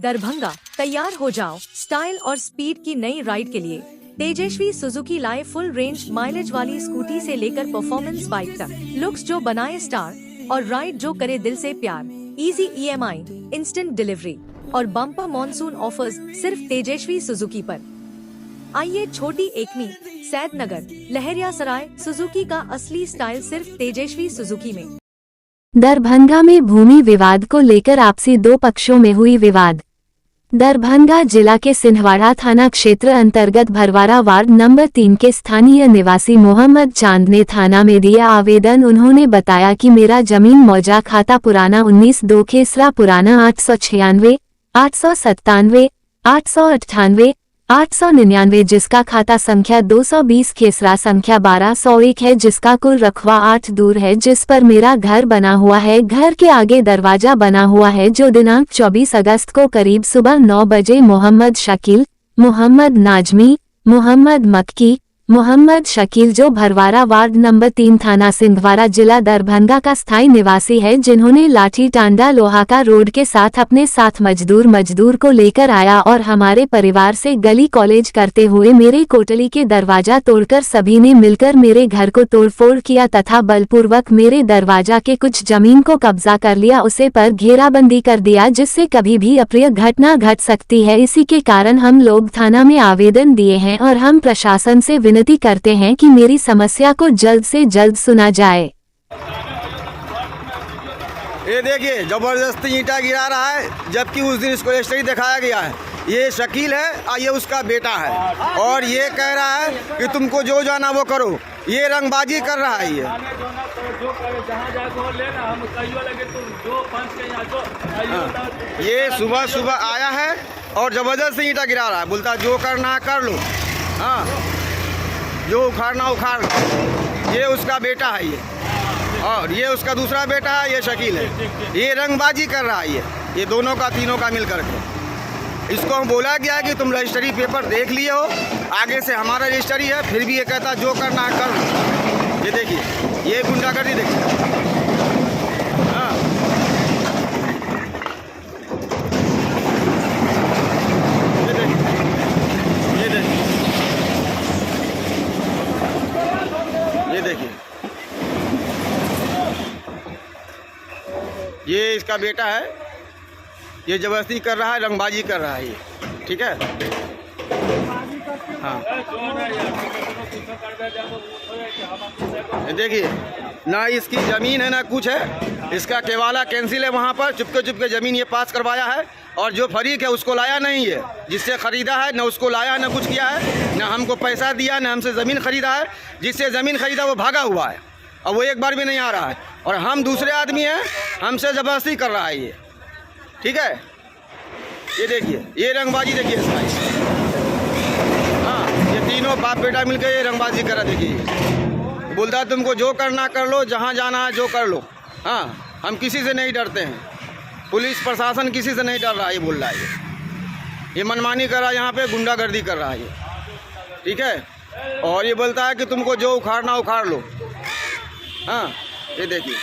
दरभंगा, तैयार हो जाओ स्टाइल और स्पीड की नई राइड के लिए। तेजस्वी सुजुकी लाए फुल रेंज माइलेज वाली स्कूटी से लेकर परफॉर्मेंस बाइक तक, लुक्स जो बनाए स्टार और राइड जो करे दिल से प्यार। इजी EMI, इंस्टेंट डिलीवरी और बम्पर मॉनसून ऑफर्स सिर्फ तेजस्वी सुजुकी पर। आइए छोटी एकमी, सैदनगर, लहरियासराय, सुजुकी का असली स्टाइल सिर्फ तेजस्वी सुजुकी में। दरभंगा में भूमि विवाद को लेकर आपसी दो पक्षों में हुई विवाद। दरभंगा जिला के सिंहवाड़ा थाना क्षेत्र अंतर्गत भरवारा वार्ड नंबर 3 के स्थानीय निवासी मोहम्मद चांद ने थाना में दिया आवेदन। उन्होंने बताया कि मेरा जमीन मौजा खाता पुराना 19-2 खेसरा पुराना 896, 897, 898, 899 जिसका खाता संख्या 220 खेसरा संख्या 1201 है जिसका कुल रकबा 8 दूर है जिस पर मेरा घर बना हुआ है। घर के आगे दरवाजा बना हुआ है जो दिनांक 24 अगस्त को करीब सुबह 9 बजे मोहम्मद शकील, मोहम्मद नाजमी, मोहम्मद मक्की, मोहम्मद शकील जो भरवारा वार्ड नंबर 3 थाना सिंहवाड़ा जिला दरभंगा का स्थायी निवासी है जिन्होंने लाठी टांडा लोहा का रोड के साथ अपने साथ मजदूर को लेकर आया और हमारे परिवार से गली कॉलेज करते हुए मेरे कोठली के दरवाजा तोड़कर सभी ने मिलकर मेरे घर को तोड़फोड़ किया तथा बलपूर्वक मेरे दरवाजा के कुछ जमीन को कब्जा कर लिया, उसे पर घेराबंदी कर दिया जिससे कभी भी अप्रिय घटना घट सकती है। इसी के कारण हम लोग थाना में आवेदन दिए हैं और हम प्रशासन से विनती करते हैं कि मेरी समस्या को जल्द से जल्द सुना जाए। ये देखिए जबरदस्ती ईंटा गिरा रहा है जबकि उस दिन इसको रजिस्ट्री दिखाया गया है। ये शकील है और ये उसका बेटा है और ये कह रहा है कि तुमको जो जाना वो करो। ये रंगबाजी कर रहा है। ये सुबह सुबह आया है और जबरदस्ती ईंटा गिरा रहा है, बोलता जो करना कर लो, हाँ जो उखाड़ना उखाड़ लो। ये उसका बेटा है ये, और ये उसका दूसरा बेटा है, ये शकील है। ये रंगबाजी कर रहा है ये दोनों का तीनों का मिल करके। इसको हम बोला गया है कि तुम रजिस्ट्री पेपर देख लिए हो, आगे से हमारा रजिस्ट्री है, फिर भी ये कहता जो करना है कर लो। ये देखिए ये गुंडागर्दी देखिए। हाँ ये देखिए ये इसका बेटा है, ये जबरदस्ती कर रहा है, रंगबाजी कर रहा है ये, ठीक है। हाँ ये देखिए ना इसकी ज़मीन है ना कुछ है, इसका केवाला कैंसिल है वहाँ पर, चुपके ज़मीन ये पास करवाया है और जो फरीक है उसको लाया नहीं है, जिससे ख़रीदा है ना उसको लाया ना कुछ किया है, ना हमको पैसा दिया ना हमसे ज़मीन ख़रीदा है। जिससे ज़मीन ख़रीदा वो भागा हुआ है और वो एक बार भी नहीं आ रहा है और हम दूसरे आदमी हैं, हमसे ज़बरदस्ती कर रहा है ये, ठीक है। ये देखिए ये रंगबाजी देखिए इसका। हाँ ये तीनों बाप बेटा मिलकर ये रंगबाजी कर रहा, देखिए बोलता है तुमको जो करना कर लो, जहाँ जाना है जो कर लो। हाँ हम किसी से नहीं डरते हैं, पुलिस प्रशासन किसी से नहीं डर रहा है, ये बोल रहा है। ये मनमानी कर रहा है, यहाँ पे गुंडागर्दी कर रहा है ये, ठीक है। और ये बोलता है कि तुमको जो उखाड़ना उखाड़ लो। हाँ ये देखिए,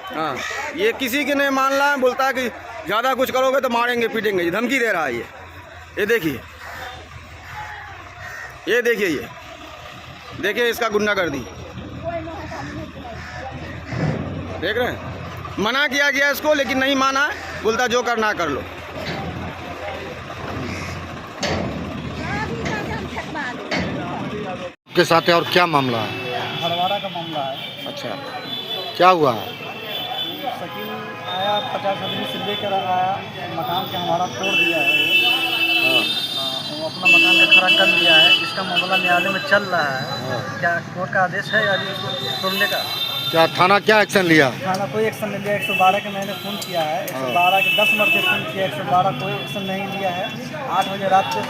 हाँ ये किसी की नहीं मान रहा है, बोलता है कि ज़्यादा कुछ करोगे तो मारेंगे पीटेंगे, ये धमकी दे रहा है ये देखिए, ये देखिए ये देखिए इसका गुंडागर्दी देख रहे हैं। मना किया गया इसको लेकिन नहीं माना, बोलता जो करना कर लो। के साथ है और क्या मामला है? भरवारा का मामला है। अच्छा क्या हुआ? शकील आया 50 आदमी से लेकर आया, मकान के हमारा तोड़ दिया है। हाँ। वो अपना मकान में खड़ा कर लिया है। इसका मामला न्यायालय में चल रहा है। हाँ। क्या कोर्ट का आदेश है या इसको तोड़ने का? क्या थाना क्या एक्शन लिया? थाना कोई एक्शन नहीं लिया। 112 के मैंने फ़ोन किया है, 112 के 10 मरते फ़ोन किया, 112 कोई एक्शन नहीं लिया है। 8 बजे रात को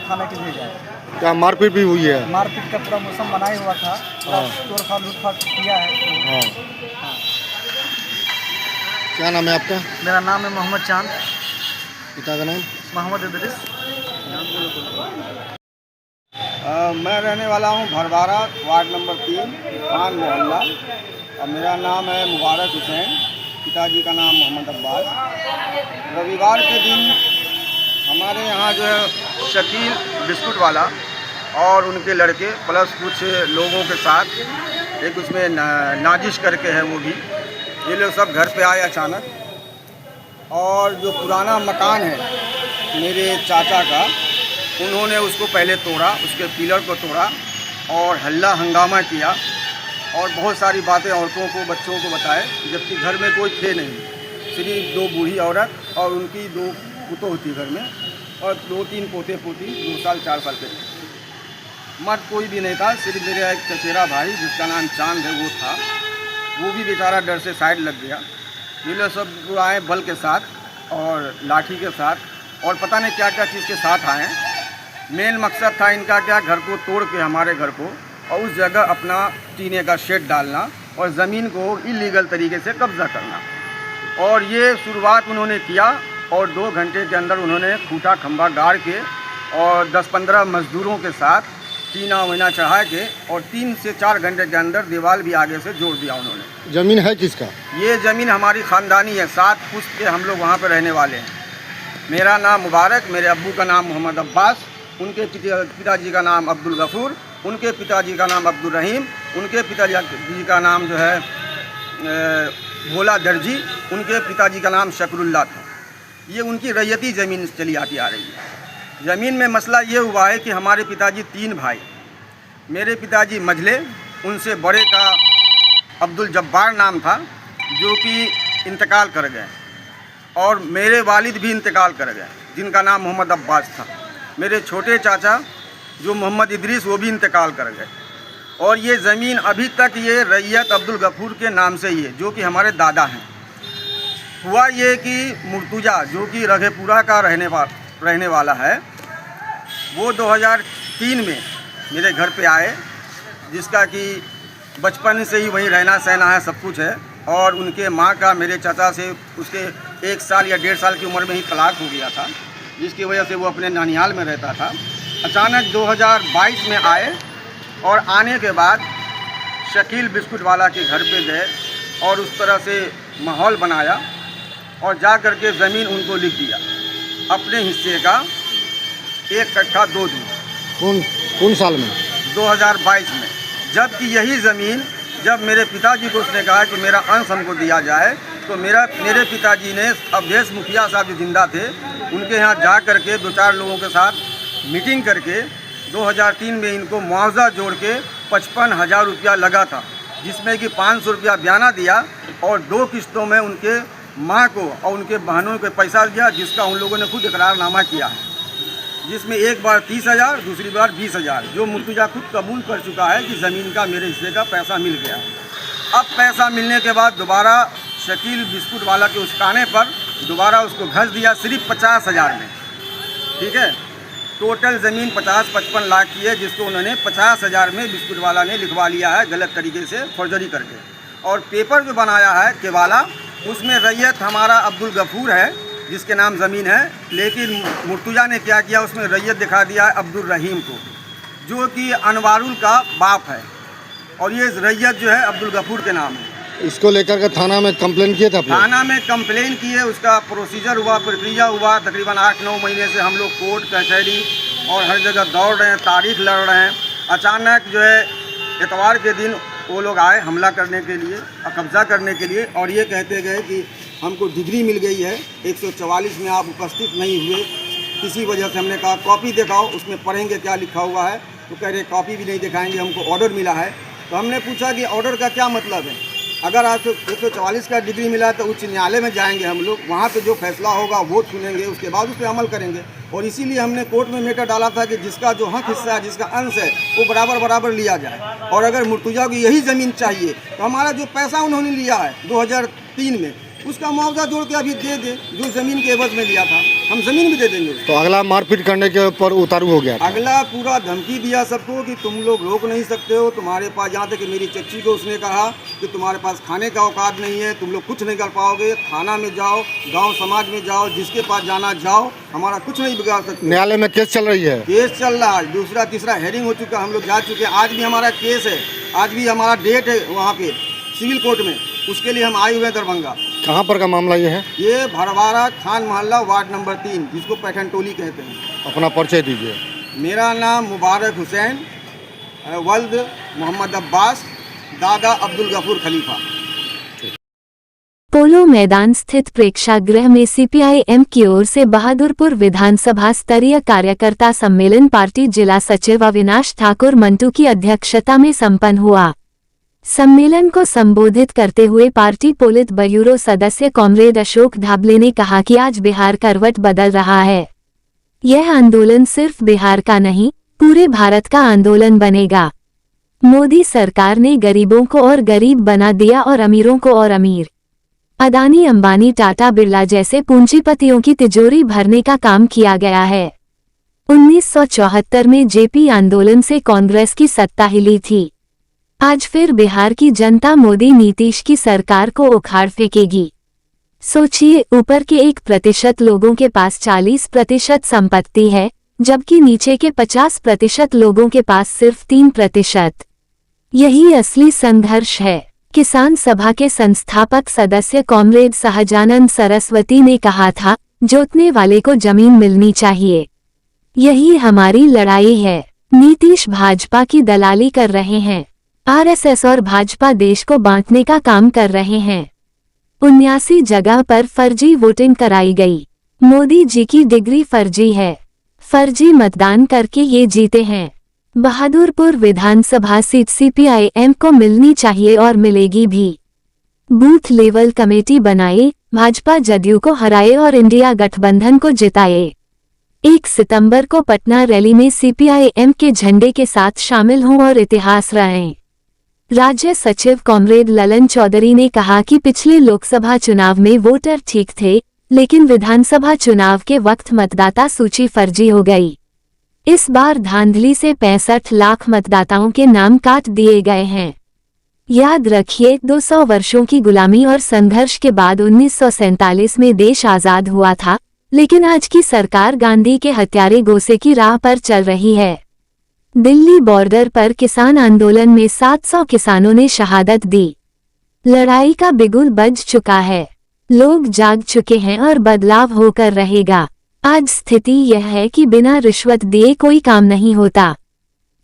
थाना के भेजा है। क्या मारपीट भी हुई है? मारपीट का पूरा मौसम बनाया हुआ था, तोड़फाड़ लूटफाड़ किया है। हाँ। क्या नाम है आपका? मेरा नाम है मोहम्मद चांद। पिता का नाम? मोहम्मद इदरीस। मैं रहने वाला हूँ भरवारा वार्ड नंबर 3 खान मोहल्ला और मेरा नाम है मुबारक हुसैन। पिताजी का नाम मोहम्मद अब्बास। रविवार के दिन हमारे यहाँ जो है शकील बिस्कुट वाला और उनके लड़के प्लस कुछ लोगों के साथ एक उसमें नाजिश करके है वो भी, ये लोग सब घर पे आए अचानक। और जो पुराना मकान है मेरे चाचा का, उन्होंने उसको पहले तोड़ा, उसके पिलर को तोड़ा और हल्ला हंगामा किया और बहुत सारी बातें औरतों को बच्चों को बताए, जबकि घर में कोई थे नहीं, सिर्फ 2 बूढ़ी औरत और उनकी 2 पुतों थी घर में और 2-3 पोते पोती 2 साल 4 साल के थे। मर्द कोई भी नहीं था, सिर्फ मेरा एक चचेरा भाई जिसका नाम चांद है वो था, वो भी बेचारा डर से साइड लग गया। ये लोग सब आए बल के साथ और लाठी के साथ और पता नहीं क्या क्या चीज़ के साथ आए। मेन मकसद था इनका क्या, घर को तोड़ के हमारे घर को और उस जगह अपना टीने का शेड डालना और ज़मीन को इलीगल तरीके से कब्ज़ा करना। और ये शुरुआत उन्होंने किया और 2 घंटे के अंदर उन्होंने खूंटा खंभा गाड़ के और 10-15 मज़दूरों के साथ टीना वीना चढ़ा के और 3 से 4 घंटे के अंदर दीवार भी आगे से जोड़ दिया उन्होंने। ज़मीन है किसका? ये ज़मीन हमारी ख़ानदानी है, 7 पुश्त के हम लोग वहाँ पर रहने वाले हैं। मेरा नाम मुबारक, मेरे अब्बू का नाम मोहम्मद अब्बास, उनके पिताजी का नाम अब्दुल गफूर, उनके पिताजी का नाम अब्दुल रहीम, उनके पिताजी का नाम जो है भोला दर्जी, उनके पिताजी का नाम शकरुल्ला था। ये उनकी रैयती ज़मीन चली आती आ रही है। ज़मीन में मसला ये हुआ है कि हमारे पिताजी 3 भाई, मेरे पिताजी मझले, उनसे बड़े का अब्दुल जब्बार नाम था जो कि इंतकाल कर गए, और मेरे वालिद भी इंतकाल कर गए जिनका नाम मोहम्मद अब्बास था। मेरे छोटे चाचा जो मोहम्मद इदरीस वो भी इंतकाल कर गए। और ये ज़मीन अभी तक ये रैयत अब्दुल गफूर के नाम से ही है जो कि हमारे दादा हैं। हुआ ये कि मुर्तुजा जो कि रघेपुरा का रहने वाला है, वो 2003 में मेरे घर पे आए, जिसका कि बचपन से ही वहीं रहना सहना है, सब कुछ है। और उनके माँ का मेरे चाचा से उसके 1 साल या 1.5 साल की उम्र में ही तलाक हो गया था, जिसकी वजह से वो अपने नानियाल में रहता था। अचानक 2022 में आए और आने के बाद शकील बिस्कुट वाला के घर पे गए और उस तरह से माहौल बनाया और जा कर के ज़मीन उनको लिख दिया अपने हिस्से का 1 कट्ठा 2 दूर। कौन साल में? 2022 में। जबकि यही ज़मीन जब मेरे पिताजी को उसने कहा कि मेरा अंश हमको दिया जाए, तो मेरे पिताजी ने अवधेश मुखिया साहब जो जिंदा थे उनके यहाँ जा कर के 2-4 लोगों के साथ मीटिंग करके 2003 में इनको मुआवजा जोड़ के 55,000 रुपया लगा था, जिसमें कि 500 रुपया बयाना दिया और 2 किस्तों में उनके माँ को और उनके बहनों को पैसा दिया, जिसका उन लोगों ने खुद इकरारनामा किया है, जिसमें एक बार 30,000, दूसरी बार 20,000, जो मुर्तुजा खुद कबूल कर चुका है कि ज़मीन का मेरे हिस्से का पैसा मिल गया। अब पैसा मिलने के बाद दोबारा शकील बिस्कुट वाला के उस्काने पर दोबारा उसको घस दिया सिर्फ 50,000 में। ठीक है, टोटल ज़मीन 50-55 लाख की है, जिसको उन्होंने 50,000 में बिस्कुट वाला ने लिखवा लिया है गलत तरीके से फर्जरी करके। और पेपर जो बनाया है केवाला, उसमें रैयत हमारा अब्दुल गफूर है जिसके नाम ज़मीन है, लेकिन मुर्तुजा ने क्या किया, उसमें रैयत दिखा दिया है अब्दुल रहीम को, जो कि अनवारुल का बाप है, और ये रैयत जो है अब्दुल गफूर के नाम है। इसको लेकर के थाना में कंप्लेन किया था? थाना में कंप्लेन किए, उसका प्रोसीजर हुआ, प्रक्रिया हुआ। तकरीबन 8-9 महीने से हम लोग कोर्ट कचहरी और हर जगह दौड़ रहे हैं, तारीख लड़ रहे हैं। अचानक जो है इतवार के दिन वो लोग आए हमला करने के लिए और कब्ज़ा करने के लिए, और ये कहते गए कि हमको डिग्री मिल गई है 144 में, आप उपस्थित नहीं हुए, किसी वजह से। हमने कहा कॉपी दिखाओ, उसमें पढ़ेंगे क्या लिखा हुआ है, तो कह रहे कॉपी भी नहीं दिखाएंगे, हमको ऑर्डर मिला है। तो हमने पूछा कि ऑर्डर का क्या मतलब है, अगर आपको 144 का डिग्री मिला तो उच्च न्यायालय में जाएंगे हम लोग, वहाँ पे जो फैसला होगा वो सुनेंगे, उसके बाद उस पर अमल करेंगे। और इसीलिए हमने कोर्ट में मैटर डाला था कि जिसका जो हक हिस्सा है, जिसका अंश है, वो बराबर लिया जाए। और अगर मुर्तुजा को यही ज़मीन चाहिए तो हमारा जो पैसा उन्होंने लिया है 2003 में, उसका मुआवजा जोड़ के अभी दे दे, जो ज़मीन के एवज में लिया था, हम ज़मीन भी दे देंगे। तो अगला मारपीट करने के ऊपर उतारू हो गया? अगला पूरा धमकी दिया सबको कि तुम लोग रोक नहीं सकते हो, तुम्हारे पास, यहाँ तक कि मेरी चच्ची को उसने कहा कि तुम्हारे पास खाने का औकात नहीं है, तुम लोग कुछ नहीं कर पाओगे, थाना में जाओ, गांव समाज में जाओ, जिसके पास जाना जाओ, हमारा कुछ नहीं बिगाड़ सकते। न्यायालय में केस चल रही है? केस चल रहा है, 2-3 हेयरिंग हो चुका, हम लोग जा चुके हैं। आज भी हमारा केस है, आज भी हमारा डेट है वहाँ पे सिविल कोर्ट में, उसके लिए हम आए हुए हैं दरभंगा। कहाँ पर का मामला ये है? ये भरवारा खान मोहल्ला वार्ड नंबर 3, जिसको पैठन टोली कहते हैं। अपना परिचय दीजिए। मेरा नाम मुबारक हुसैन, वल्द मोहम्मद अब्बास, दादा अब्दुल गफूर खलीफा। पोलो मैदान स्थित प्रेक्षागृह में सीपीआईएम की ओर से बहादुरपुर विधानसभा स्तरीय कार्यकर्ता सम्मेलन पार्टी जिला सचिव अविनाश ठाकुर मंटू की अध्यक्षता में संपन्न हुआ। सम्मेलन को संबोधित करते हुए पार्टी पोलित ब्यूरो सदस्य कॉमरेड अशोक धाबले ने कहा कि आज बिहार करवट बदल रहा है। यह आंदोलन सिर्फ बिहार का नहीं, पूरे भारत का आंदोलन बनेगा। मोदी सरकार ने गरीबों को और गरीब बना दिया और अमीरों को और अमीर। अदानी, अंबानी, टाटा, बिरला जैसे पूंजीपतियों की तिजोरी भरने का काम किया गया है। 1974 में जेपी आंदोलन से कांग्रेस की सत्ता हिली थी। आज फिर बिहार की जनता मोदी नीतीश की सरकार को उखाड़ फेंकेगी। सोचिए, ऊपर के 1% लोगों के पास 40% संपत्ति है, जबकि नीचे के 50% लोगों के पास सिर्फ 3%। यही असली संघर्ष है। किसान सभा के संस्थापक सदस्य कॉमरेड सहजानंद सरस्वती ने कहा था, जोतने वाले को जमीन मिलनी चाहिए। यही हमारी लड़ाई है। नीतीश भाजपा की दलाली कर रहे हैं। आरएसएस और भाजपा देश को बांटने का काम कर रहे हैं। 79 जगह पर फर्जी वोटिंग कराई गई। मोदी जी की डिग्री फर्जी है। फर्जी मतदान करके ये जीते हैं। बहादुरपुर विधानसभा सीट सीपीआईएम को मिलनी चाहिए और मिलेगी भी। बूथ लेवल कमेटी बनाए, भाजपा जदयू को हराए और इंडिया गठबंधन को जिताए। 1 सितंबर को पटना रैली में सीपीआईएम के झंडे के साथ शामिल हों और इतिहास रचें। राज्य सचिव कॉमरेड ललन चौधरी ने कहा कि पिछले लोकसभा चुनाव में वोटर ठीक थे, लेकिन विधानसभा चुनाव के वक्त मतदाता सूची फर्जी हो गई। इस बार धांधली से 65 लाख मतदाताओं के नाम काट दिए गए हैं। याद रखिए, 200 वर्षों की गुलामी और संघर्ष के बाद 1947 में देश आजाद हुआ था, लेकिन आज की सरकार गांधी के हत्यारे गोसे की राह पर चल रही है। दिल्ली बॉर्डर पर किसान आंदोलन में 700 किसानों ने शहादत दी। लड़ाई का बिगुल बज चुका है। लोग जाग चुके हैं और बदलाव होकर रहेगा। आज स्थिति यह है कि बिना रिश्वत दिए कोई काम नहीं होता।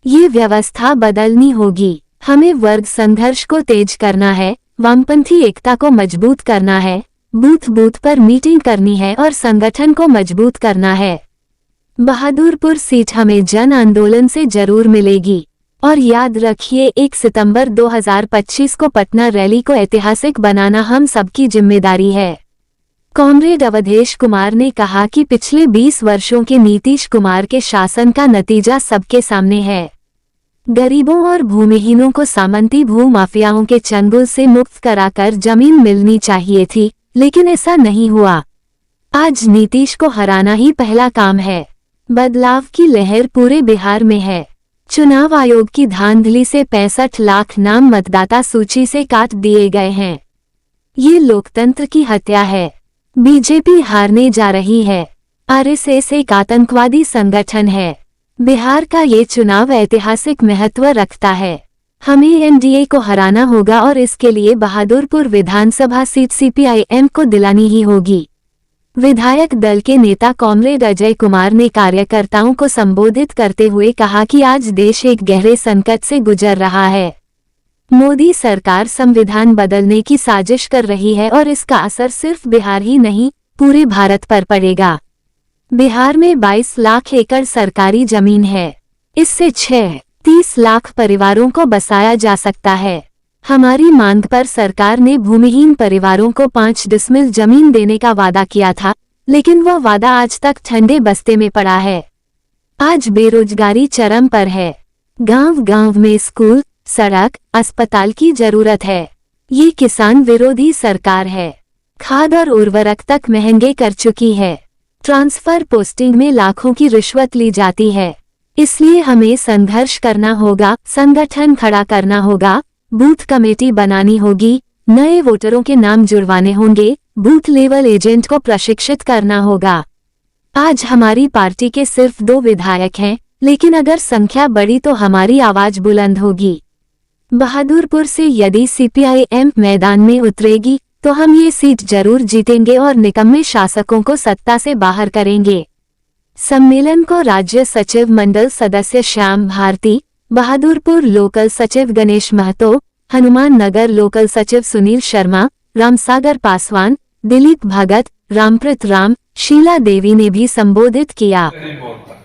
ये व्यवस्था बदलनी होगी। हमें वर्ग संघर्ष को तेज करना है, वामपंथी एकता को मजबूत करना है, बूथ बूथ पर मीटिंग करनी है और संगठन को मजबूत करना है। बहादुरपुर सीट हमें जन आंदोलन से जरूर मिलेगी। और याद रखिए, 1 सितंबर 2025 को पटना रैली को ऐतिहासिक बनाना हम सबकी जिम्मेदारी है। कॉमरेड अवधेश कुमार ने कहा कि पिछले 20 वर्षों के नीतीश कुमार के शासन का नतीजा सबके सामने है। गरीबों और भूमिहीनों को सामंती भूमाफियाओं के चंगुल से मुक्त कराकर जमीन मिलनी चाहिए थी, लेकिन ऐसा नहीं हुआ। आज नीतीश को हराना ही पहला काम है। बदलाव की लहर पूरे बिहार में है। चुनाव आयोग की धांधली से 65 लाख नाम मतदाता सूची से काट दिए गए हैं। ये लोकतंत्र की हत्या है। बीजेपी हारने जा रही है। आरएसएस एक आतंकवादी संगठन है। बिहार का ये चुनाव ऐतिहासिक महत्व रखता है। हमें एनडीए को हराना होगा और इसके लिए बहादुरपुर विधानसभा सीट सीपीआईएम को दिलानी ही होगी। विधायक दल के नेता कॉमरेड अजय कुमार ने कार्यकर्ताओं को संबोधित करते हुए कहा कि आज देश एक गहरे संकट से गुजर रहा है। मोदी सरकार संविधान बदलने की साजिश कर रही है और इसका असर सिर्फ बिहार ही नहीं, पूरे भारत पर पड़ेगा। बिहार में 22 लाख एकड़ सरकारी जमीन है। इससे 30 लाख परिवारों को बसाया जा सकता है। हमारी मांग पर सरकार ने भूमिहीन परिवारों को 5 डिसमिल जमीन देने का वादा किया था, लेकिन वह वादा आज तक ठंडे बस्ते में पड़ा है। आज बेरोजगारी चरम पर है। गांव-गांव में स्कूल, सड़क, अस्पताल की जरूरत है। ये किसान विरोधी सरकार है। खाद और उर्वरक तक महंगे कर चुकी है। ट्रांसफर पोस्टिंग में लाखों की रिश्वत ली जाती है। इसलिए हमें संघर्ष करना होगा, संगठन खड़ा करना होगा, बूथ कमेटी बनानी होगी, नए वोटरों के नाम जुड़वाने होंगे, बूथ लेवल एजेंट को प्रशिक्षित करना होगा। आज हमारी पार्टी के सिर्फ 2 विधायक हैं, लेकिन अगर संख्या बढ़ी तो हमारी आवाज बुलंद होगी। बहादुरपुर से यदि सीपीआईएम मैदान में उतरेगी तो हम ये सीट जरूर जीतेंगे और निकम्मे शासकों को सत्ता से बाहर करेंगे। सम्मेलन को राज्य सचिव मंडल सदस्य श्याम भारती, बहादुरपुर लोकल सचिव गणेश महतो, हनुमान नगर लोकल सचिव सुनील शर्मा, रामसागर पासवान, दिलीप भगत, रामप्रीत राम, शीला देवी ने भी संबोधित किया। नहीं बोलता,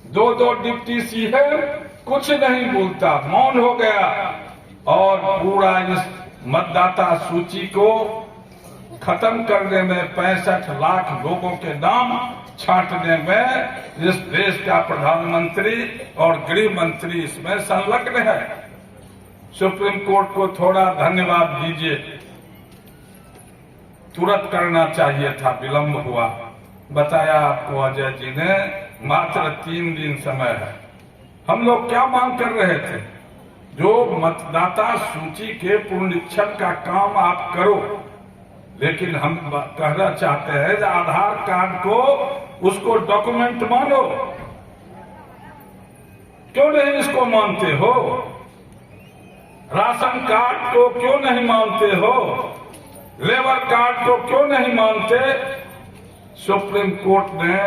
दो डिप्टी सीएम कुछ नहीं बोलता, मौन हो गया और पूरा इस मतदाता सूची को खत्म करने में 65 लाख लोगों के नाम छांटने में इस देश का प्रधानमंत्री और गृह मंत्री इसमें संलग्न है। सुप्रीम कोर्ट को थोड़ा धन्यवाद दीजिए, तुरंत करना चाहिए था, विलंब हुआ। बताया आपको अजय जी ने, मात्र 3 दिन समय है। हम लोग क्या मांग कर रहे थे? जो मतदाता सूची के पुनरीक्षण का काम आप करो, लेकिन हम कहना चाहते हैं कि आधार कार्ड को उसको डॉक्यूमेंट मानो। क्यों नहीं इसको मानते हो? राशन कार्ड को क्यों नहीं मानते हो? लेबर कार्ड को क्यों नहीं मानते? सुप्रीम कोर्ट ने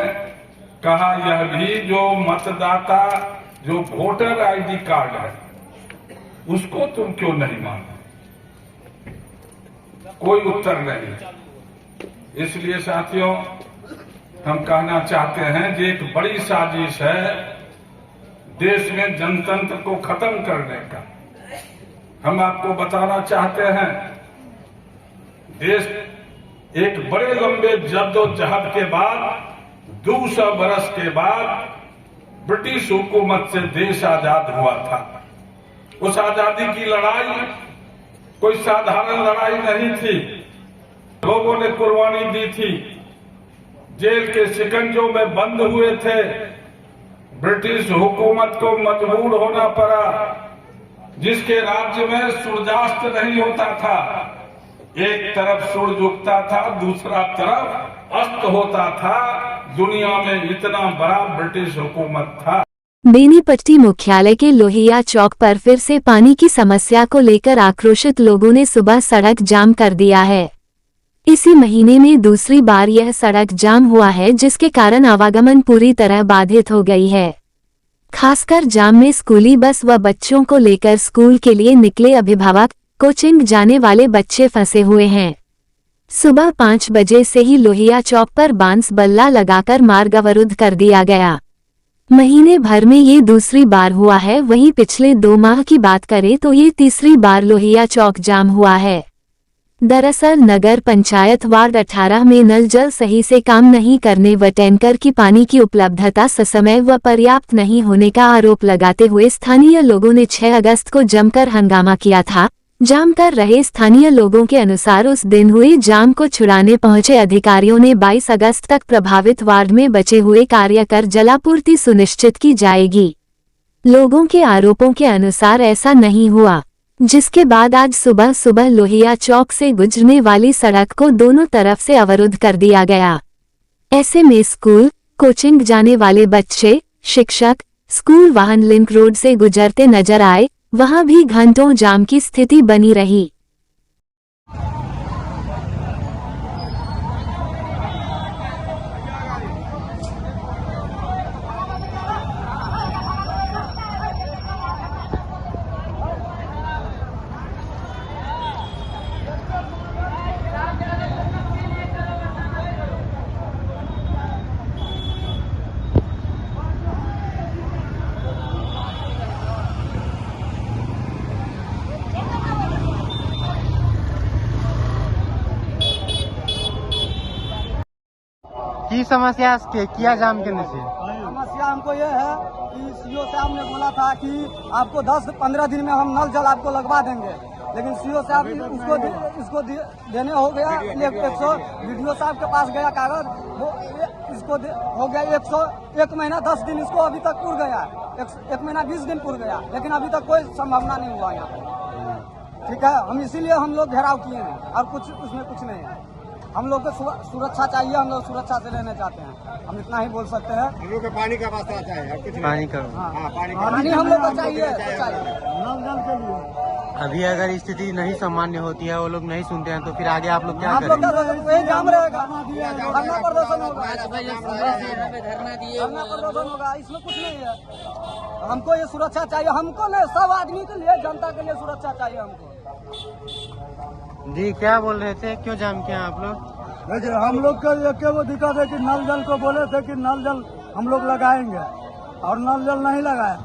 कहा यह भी जो मतदाता जो वोटर आईडी कार्ड है उसको तुम क्यों नहीं मानते? कोई उत्तर नहीं। इसलिए साथियों, हम कहना चाहते हैं कि एक बड़ी साजिश है देश में जनतंत्र को खत्म करने का। हम आपको बताना चाहते हैं, देश एक बड़े लंबे जद्दोजहद के बाद 200 बरस के बाद ब्रिटिश हुकूमत से देश आजाद हुआ था। उस आजादी की लड़ाई कोई साधारण लड़ाई नहीं थी। लोगों ने कुर्बानी दी थी, जेल के शिकंजों में बंद हुए थे, ब्रिटिश हुकूमत को मजबूर होना पड़ा। जिसके राज्य में सूर्यास्त नहीं होता था, एक तरफ सूर्य उगता था, दूसरा तरफ अस्त होता था। दुनिया में इतना बड़ा ब्रिटिश हुकूमत था। बेनीपट्टी मुख्यालय के लोहिया चौक पर फिर से पानी की समस्या को लेकर आक्रोशित लोगों ने सुबह सड़क जाम कर दिया है। इसी महीने में दूसरी बार यह सड़क जाम हुआ है, जिसके कारण आवागमन पूरी तरह बाधित हो गई है। खासकर जाम में स्कूली बस व बच्चों को लेकर स्कूल के लिए निकले अभिभावक, कोचिंग जाने वाले बच्चे फंसे हुए हैं। सुबह 5 बजे से ही लोहिया चौक पर बांस बल्ला लगाकर मार्ग अवरुद्ध कर दिया गया। महीने भर में ये दूसरी बार हुआ है। वहीं पिछले 2 माह की बात करें तो ये तीसरी बार लोहिया चौक जाम हुआ है। दरअसल नगर पंचायत वार्ड 18 में नल जल सही से काम नहीं करने व टैंकर की पानी की उपलब्धता ससमय व पर्याप्त नहीं होने का आरोप लगाते हुए स्थानीय लोगों ने 6 अगस्त को जमकर हंगामा किया था। जाम कर रहे स्थानीय लोगों के अनुसार उस दिन हुए जाम को छुड़ाने पहुंचे अधिकारियों ने 22 अगस्त तक प्रभावित वार्ड में बचे हुए कार्य कर जलापूर्ति सुनिश्चित की जाएगी। लोगों के आरोपों के अनुसार ऐसा नहीं हुआ, जिसके बाद आज सुबह सुबह लोहिया चौक से गुजरने वाली सड़क को दोनों तरफ से अवरुद्ध कर दिया गया। ऐसे में स्कूल, कोचिंग जाने वाले बच्चे, शिक्षक, स्कूल वाहन लिंक रोड से गुजरते नजर आए। वहां भी घंटों जाम की स्थिति बनी रही। की समस्या किया जाम करने से? समस्या हमको ये है कि सीओ साहब ने बोला था कि आपको 10-15 दिन में हम नल जल आपको लगवा देंगे, लेकिन सीओ साहब इसको देने हो गया 100। वीडियो साहब के पास गया कागज, वो इसको हो गया 101 महीना 10 दिन, इसको अभी तक पूर गया। 1 महीना 20 दिन पूर गया, लेकिन अभी तक कोई संभावना नहीं हुआ यहाँ पे। ठीक है, हम इसीलिए हम लोग घेराव किए हैं और कुछ उसमें कुछ नहीं है। हम लोग को सुरक्षा चाहिए, हम लोग सुरक्षा से रहना चाहते हैं। हम इतना ही बोल सकते हैं। हम लोग को पानी का वास्ता चाहिए, कुछ पानी का पानी हम लोग को चाहिए, नल जल के लिए। अभी अगर स्थिति नहीं सामान्य होती है, वो लोग नहीं सुनते हैं, तो फिर आगे आप लोग क्या आप लोग करेंगे? वही जाम रहेगा, धरना प्रदर्शन होगा, धरना प्रदर्शन होगा, इसमें कुछ नहीं है। हमको ये सुरक्षा चाहिए, हमको नहीं, सब आदमी के लिए, जनता के लिए सुरक्षा चाहिए हमको। जी क्या बोल रहे थे, क्यों जाम किया आप लोग? देखिए हम लोग का ये वो दिक्कत है कि नल जल को बोले थे कि नल जल हम लोग लगाएंगे और नल जल नहीं लगाए,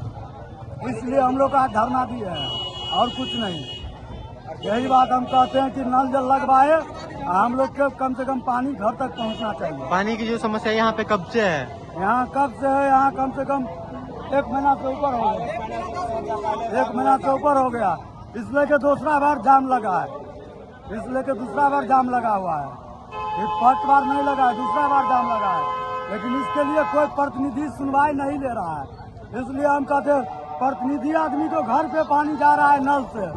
इसलिए हम लोग आज धरना दिए हैं और कुछ नहीं। यही बात हम कहते हैं कि नल जल लगवाए, हम लोग के कम से कम पानी घर तक पहुंचना चाहिए। पानी की जो समस्या यहाँ पे कब से है? यहाँ कब से है, यहाँ कम से कम 1 महीना से ऊपर हो गया, 1 महीना से ऊपर हो गया। इसलिए के दूसरा बार जाम लगा है, इसलिए के दूसरा बार जाम लगा हुआ है। एक फर्स्ट बार नहीं लगा है, दूसरा बार जाम लगा है, लेकिन इसके लिए कोई प्रतिनिधि सुनवाई नहीं ले रहा है। इसलिए हम कहते हैं प्रतिनिधि आदमी को घर पे पानी जा रहा है नल से,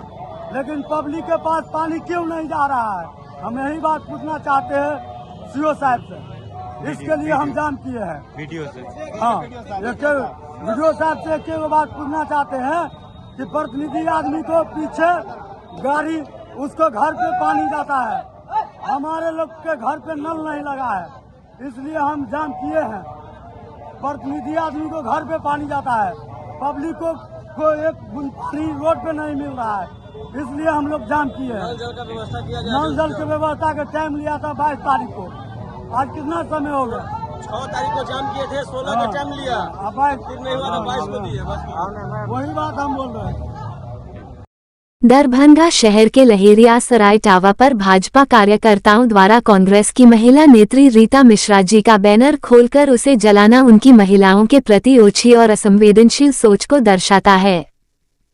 लेकिन पब्लिक के पास पानी क्यों नहीं जा रहा है? हम यही बात पूछना चाहते हैं सीओ साहब से, इसके लिए हम जाम किए हैं। वीडियो से? हाँ, वीडियो साहब से एक बात पूछना चाहते हैं कि प्रतिनिधि आदमी को पीछे गाड़ी उसको घर पे पानी जाता है, हमारे लोग के घर पे नल नहीं लगा है, इसलिए हम जाम किए हैं। प्रतिनिधि आदमी को घर पे पानी जाता है, पब्लिक को एक बूंद पानी रोड पे नहीं मिल रहा है, इसलिए हम लोग जाम किए हैं। नल जल का व्यवस्था किया जाए, नल जल की व्यवस्था का टाइम लिया था 22 तारीख को, आज कितना समय हो गया? 6 तारीख को जाम किए थे, 16 का टाइम लिया, फिर नहीं हुआ था, 22 को दिए, बस वही बात हम बोल रहे हैं। दरभंगा शहर के लहेरिया सराय टावा पर भाजपा कार्यकर्ताओं द्वारा कांग्रेस की महिला नेत्री रीता मिश्रा जी का बैनर खोलकर उसे जलाना उनकी महिलाओं के प्रति ओछी और असंवेदनशील सोच को दर्शाता है।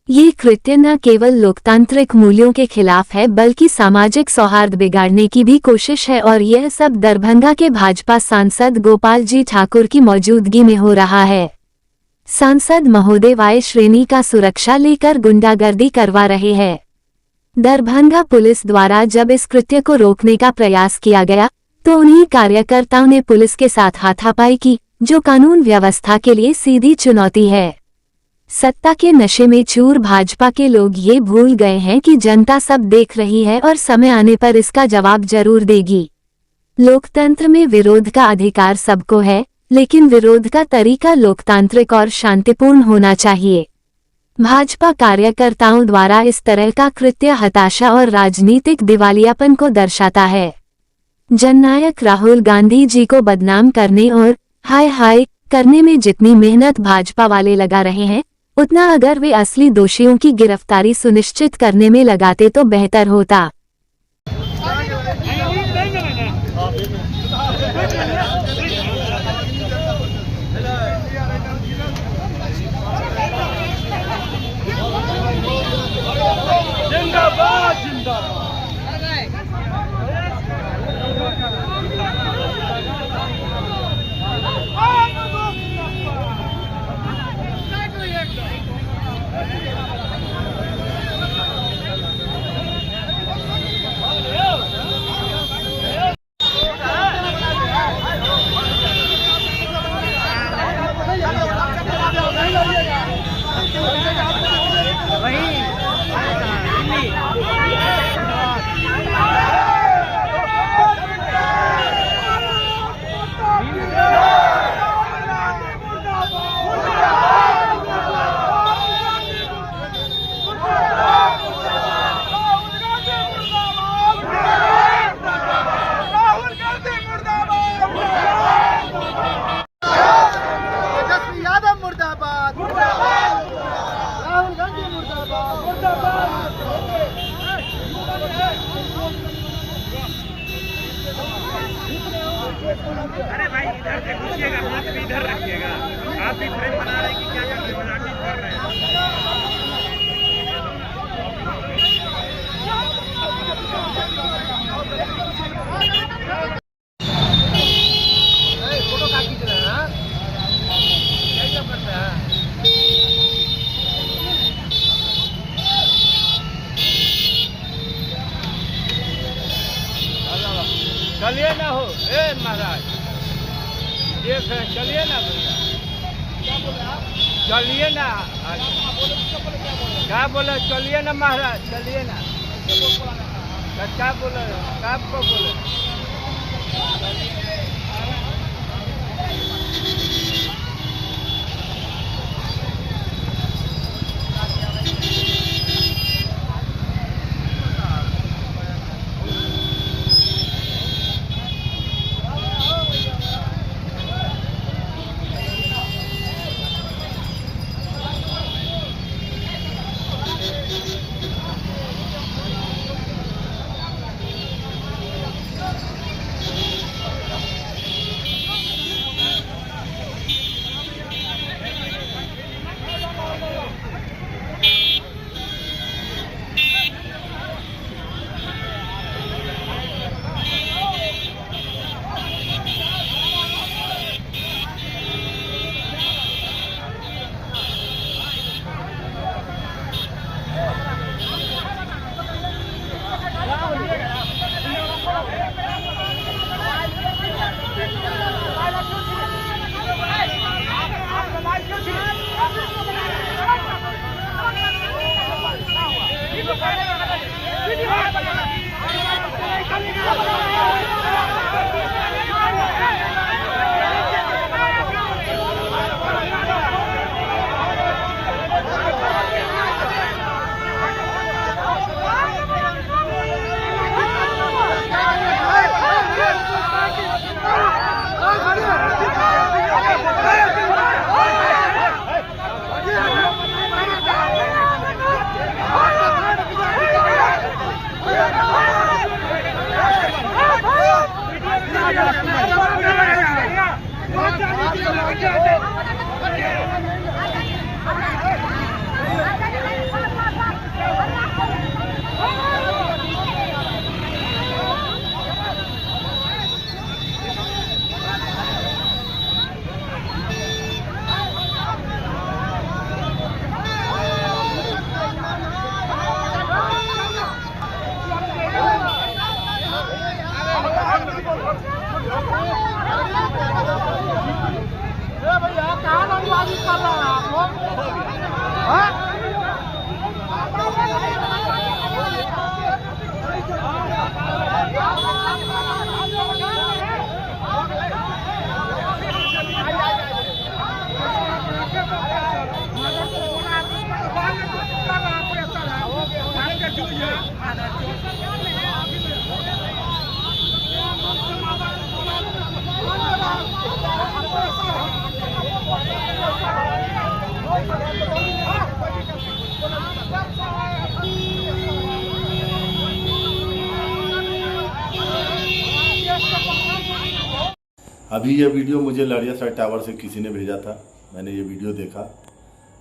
ये कृत्य न केवल लोकतांत्रिक मूल्यों के खिलाफ है, बल्कि सामाजिक सौहार्द बिगाड़ने की भी कोशिश है, और यह सब दरभंगा के भाजपा सांसद गोपाल जी ठाकुर की मौजूदगी में हो रहा है। सांसद महोदय वाय श्रेणी का सुरक्षा लेकर गुंडागर्दी करवा रहे हैं। दरभंगा पुलिस द्वारा जब इस कृत्य को रोकने का प्रयास किया गया, तो उन्हीं कार्यकर्ताओं ने पुलिस के साथ हाथापाई की, जो कानून व्यवस्था के लिए सीधी चुनौती है। सत्ता के नशे में चूर भाजपा के लोग ये भूल गए हैं कि जनता सब देख रही है और समय आने पर इसका जवाब जरूर देगी। लोकतंत्र में विरोध का अधिकार सबको है, लेकिन विरोध का तरीका लोकतांत्रिक और शांतिपूर्ण होना चाहिए। भाजपा कार्यकर्ताओं द्वारा इस तरह का कृत्य हताशा और राजनीतिक दिवालियापन को दर्शाता है। जननायक राहुल गांधी जी को बदनाम करने और हाय हाय करने में जितनी मेहनत भाजपा वाले लगा रहे हैं, उतना अगर वे असली दोषियों की गिरफ्तारी सुनिश्चित करने में लगाते तो बेहतर होता। जिंदाबाद जिंदाबाद। अरे भाई इधर से घुसिएगा, हाथ भी इधर रखिएगा। आप भी फ्रेम बना रहे हैं कि क्या कर रहे हैं? चलिए ना हो, ए महाराज, देख चलिए ना भैया। चलिए ना, क्या बोले? चलिए ना महाराज, चलिए ना। क्या बोले? आपको बोले? अभी ये वीडियो मुझे लड़ियासराय टावर से किसी ने भेजा था। मैंने ये वीडियो देखा,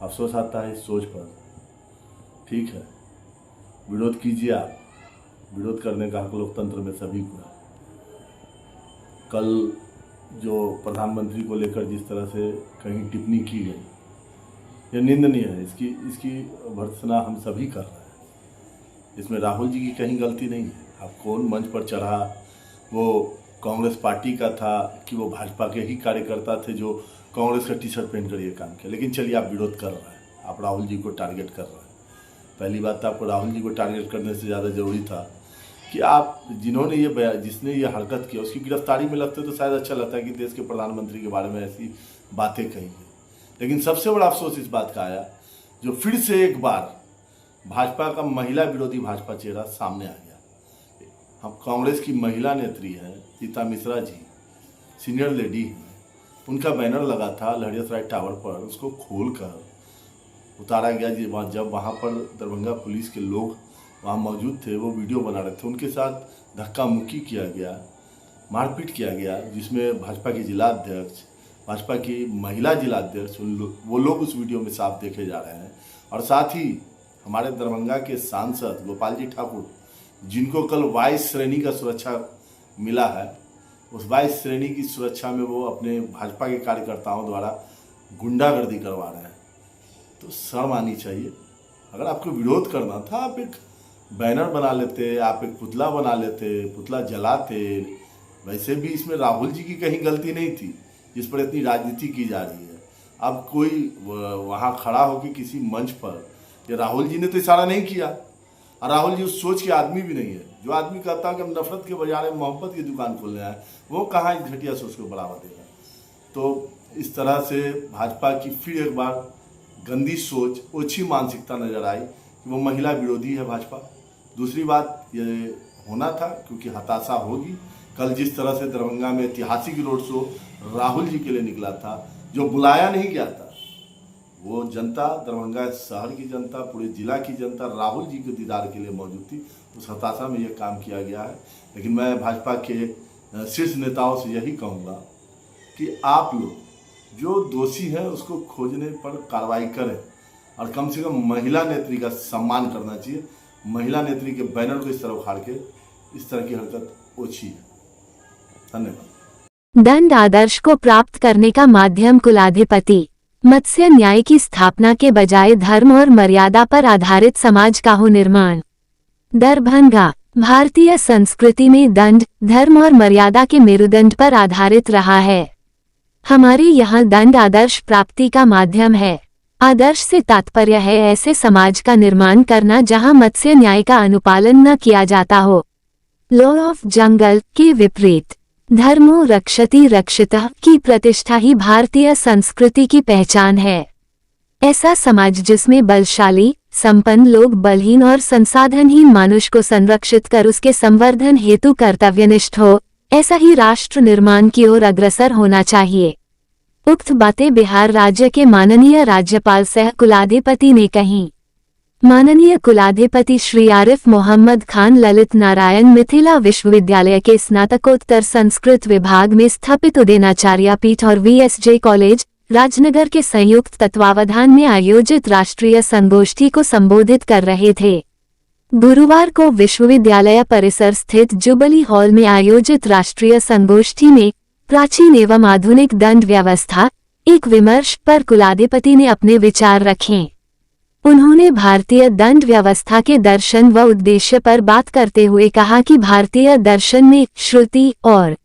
अफसोस आता है इस सोच पर। ठीक है, विरोध कीजिए आप, विरोध करने का हक लोकतंत्र में सभी को है। कल जो प्रधानमंत्री को लेकर जिस तरह से कहीं टिप्पणी की गई, यह निंदनीय है। इसकी भर्त्सना हम सभी कर रहे हैं। इसमें राहुल जी की कहीं गलती नहीं है। अब कौन मंच पर चढ़ा, वो कांग्रेस पार्टी का था कि वो भाजपा के ही कार्यकर्ता थे जो कांग्रेस का टी शर्ट पहन कर ये काम किया। लेकिन चलिए, आप विरोध कर रहे हैं, आप राहुल जी को टारगेट कर रहे हैं। पहली बात तो आपको राहुल जी को टारगेट करने से ज़्यादा ज़रूरी था कि आप जिसने ये हरकत किया उसकी गिरफ्तारी में लगते तो शायद अच्छा लगता है कि देश के प्रधानमंत्री के बारे में ऐसी बातें कही है। लेकिन सबसे बड़ा अफसोस इस बात का आया जो फिर से एक बार भाजपा का महिला विरोधी भाजपा चेहरा सामने आ गया। हम कांग्रेस की महिला नेत्री हैं सीता मिश्रा जी, सीनियर लेडी हैं, उनका बैनर लगा था लहरियासराय टावर पर, उसको खोलकर उतारा गया। जब वहाँ पर दरभंगा पुलिस के लोग वहाँ मौजूद थे, वो वीडियो बना रहे थे, उनके साथ धक्का मुक्की किया गया, मारपीट किया गया, जिसमें भाजपा की जिलाध्यक्ष, भाजपा की महिला जिलाध्यक्ष, वो लोग उस वीडियो में साफ देखे जा रहे हैं। और साथ ही हमारे दरभंगा के सांसद गोपाल जी ठाकुर, जिनको कल 22 श्रेणी का सुरक्षा मिला है, उस 22 श्रेणी की सुरक्षा में वो अपने भाजपा के कार्यकर्ताओं द्वारा गुंडागर्दी करवा रहे हैं। तो शर्म आनी चाहिए। अगर आपको विरोध करना था, आप एक बैनर बना लेते, आप एक पुतला बना लेते, पुतला जलाते। वैसे भी इसमें राहुल जी की कहीं गलती नहीं थी जिस पर इतनी राजनीति की जा रही है। अब कोई वहाँ खड़ा हो कि किसी मंच पर, ये राहुल जी ने तो इशारा नहीं किया, और राहुल जी उस सोच के आदमी भी नहीं है। जो आदमी कहता है कि हम नफरत के बजाय मोहब्बत की दुकान खोलने आए, वो कहाँ इस घटिया सोच को बढ़ावा देगा। तो इस तरह से भाजपा की फिर एक बार गंदी सोच, ओछी मानसिकता नजर आई कि वो महिला विरोधी है भाजपा। दूसरी बात ये होना था, क्योंकि हताशा होगी। कल जिस तरह से दरभंगा में ऐतिहासिक रोड शो राहुल जी के लिए निकला था, जो बुलाया नहीं गया था, वो जनता, दरभंगा शहर की जनता, पूरे जिला की जनता राहुल जी के दीदार के लिए मौजूद थी। उस हताशा में यह काम किया गया है। लेकिन मैं भाजपा के शीर्ष नेताओं से यही कहूँगा कि आप लोग जो दोषी हैं उसको खोजने पर कार्रवाई करें, और कम से कम महिला नेत्री का सम्मान करना चाहिए। महिला नेत्री के बैनर को इस तरह उखाड़ के इस तरह की हरकत ओछी है। धन्यवाद। दंड आदर्श को प्राप्त करने का माध्यम कुलाधिपति। मत्स्य न्याय की स्थापना के बजाय धर्म और मर्यादा पर आधारित समाज का हो निर्माण। दरभंगा। भारतीय संस्कृति में दंड, धर्म और मर्यादा के मेरुदंड पर आधारित रहा है। हमारे यहाँ दंड आदर्श प्राप्ति का माध्यम है। आदर्श से तात्पर्य है ऐसे समाज का निर्माण करना जहाँ मत्स्य न्याय का अनुपालन न किया जाता हो। लॉ ऑफ जंगल के विपरीत धर्मो रक्षति रक्षितः की प्रतिष्ठा ही भारतीय संस्कृति की पहचान है। ऐसा समाज जिसमें बलशाली, संपन्न लोग बलहीन और संसाधनहीन मनुष्य को संरक्षित कर उसके संवर्धन हेतु कर्तव्यनिष्ठ हो, ऐसा ही राष्ट्र निर्माण की ओर अग्रसर होना चाहिए। उक्त बातें बिहार राज्य के माननीय राज्यपाल सह कुलाधिपति ने कहीं। माननीय कुलाधिपति श्री आरिफ मोहम्मद खान ललित नारायण मिथिला विश्वविद्यालय के स्नातकोत्तर संस्कृत विभाग में स्थापित उदयनाचार्य पीठ और VSJ कॉलेज राजनगर के संयुक्त तत्वावधान में आयोजित राष्ट्रीय संगोष्ठी को संबोधित कर रहे थे। गुरुवार को विश्वविद्यालय परिसर स्थित जुबली हॉल में आयोजित राष्ट्रीय संगोष्ठी में प्राचीन एवं आधुनिक दंड व्यवस्था, एक विमर्श पर कुलाधिपति ने अपने विचार रखे। उन्होंने भारतीय दंड व्यवस्था के दर्शन व उद्देश्य पर बात करते हुए कहा कि भारतीय दर्शन में श्रुति और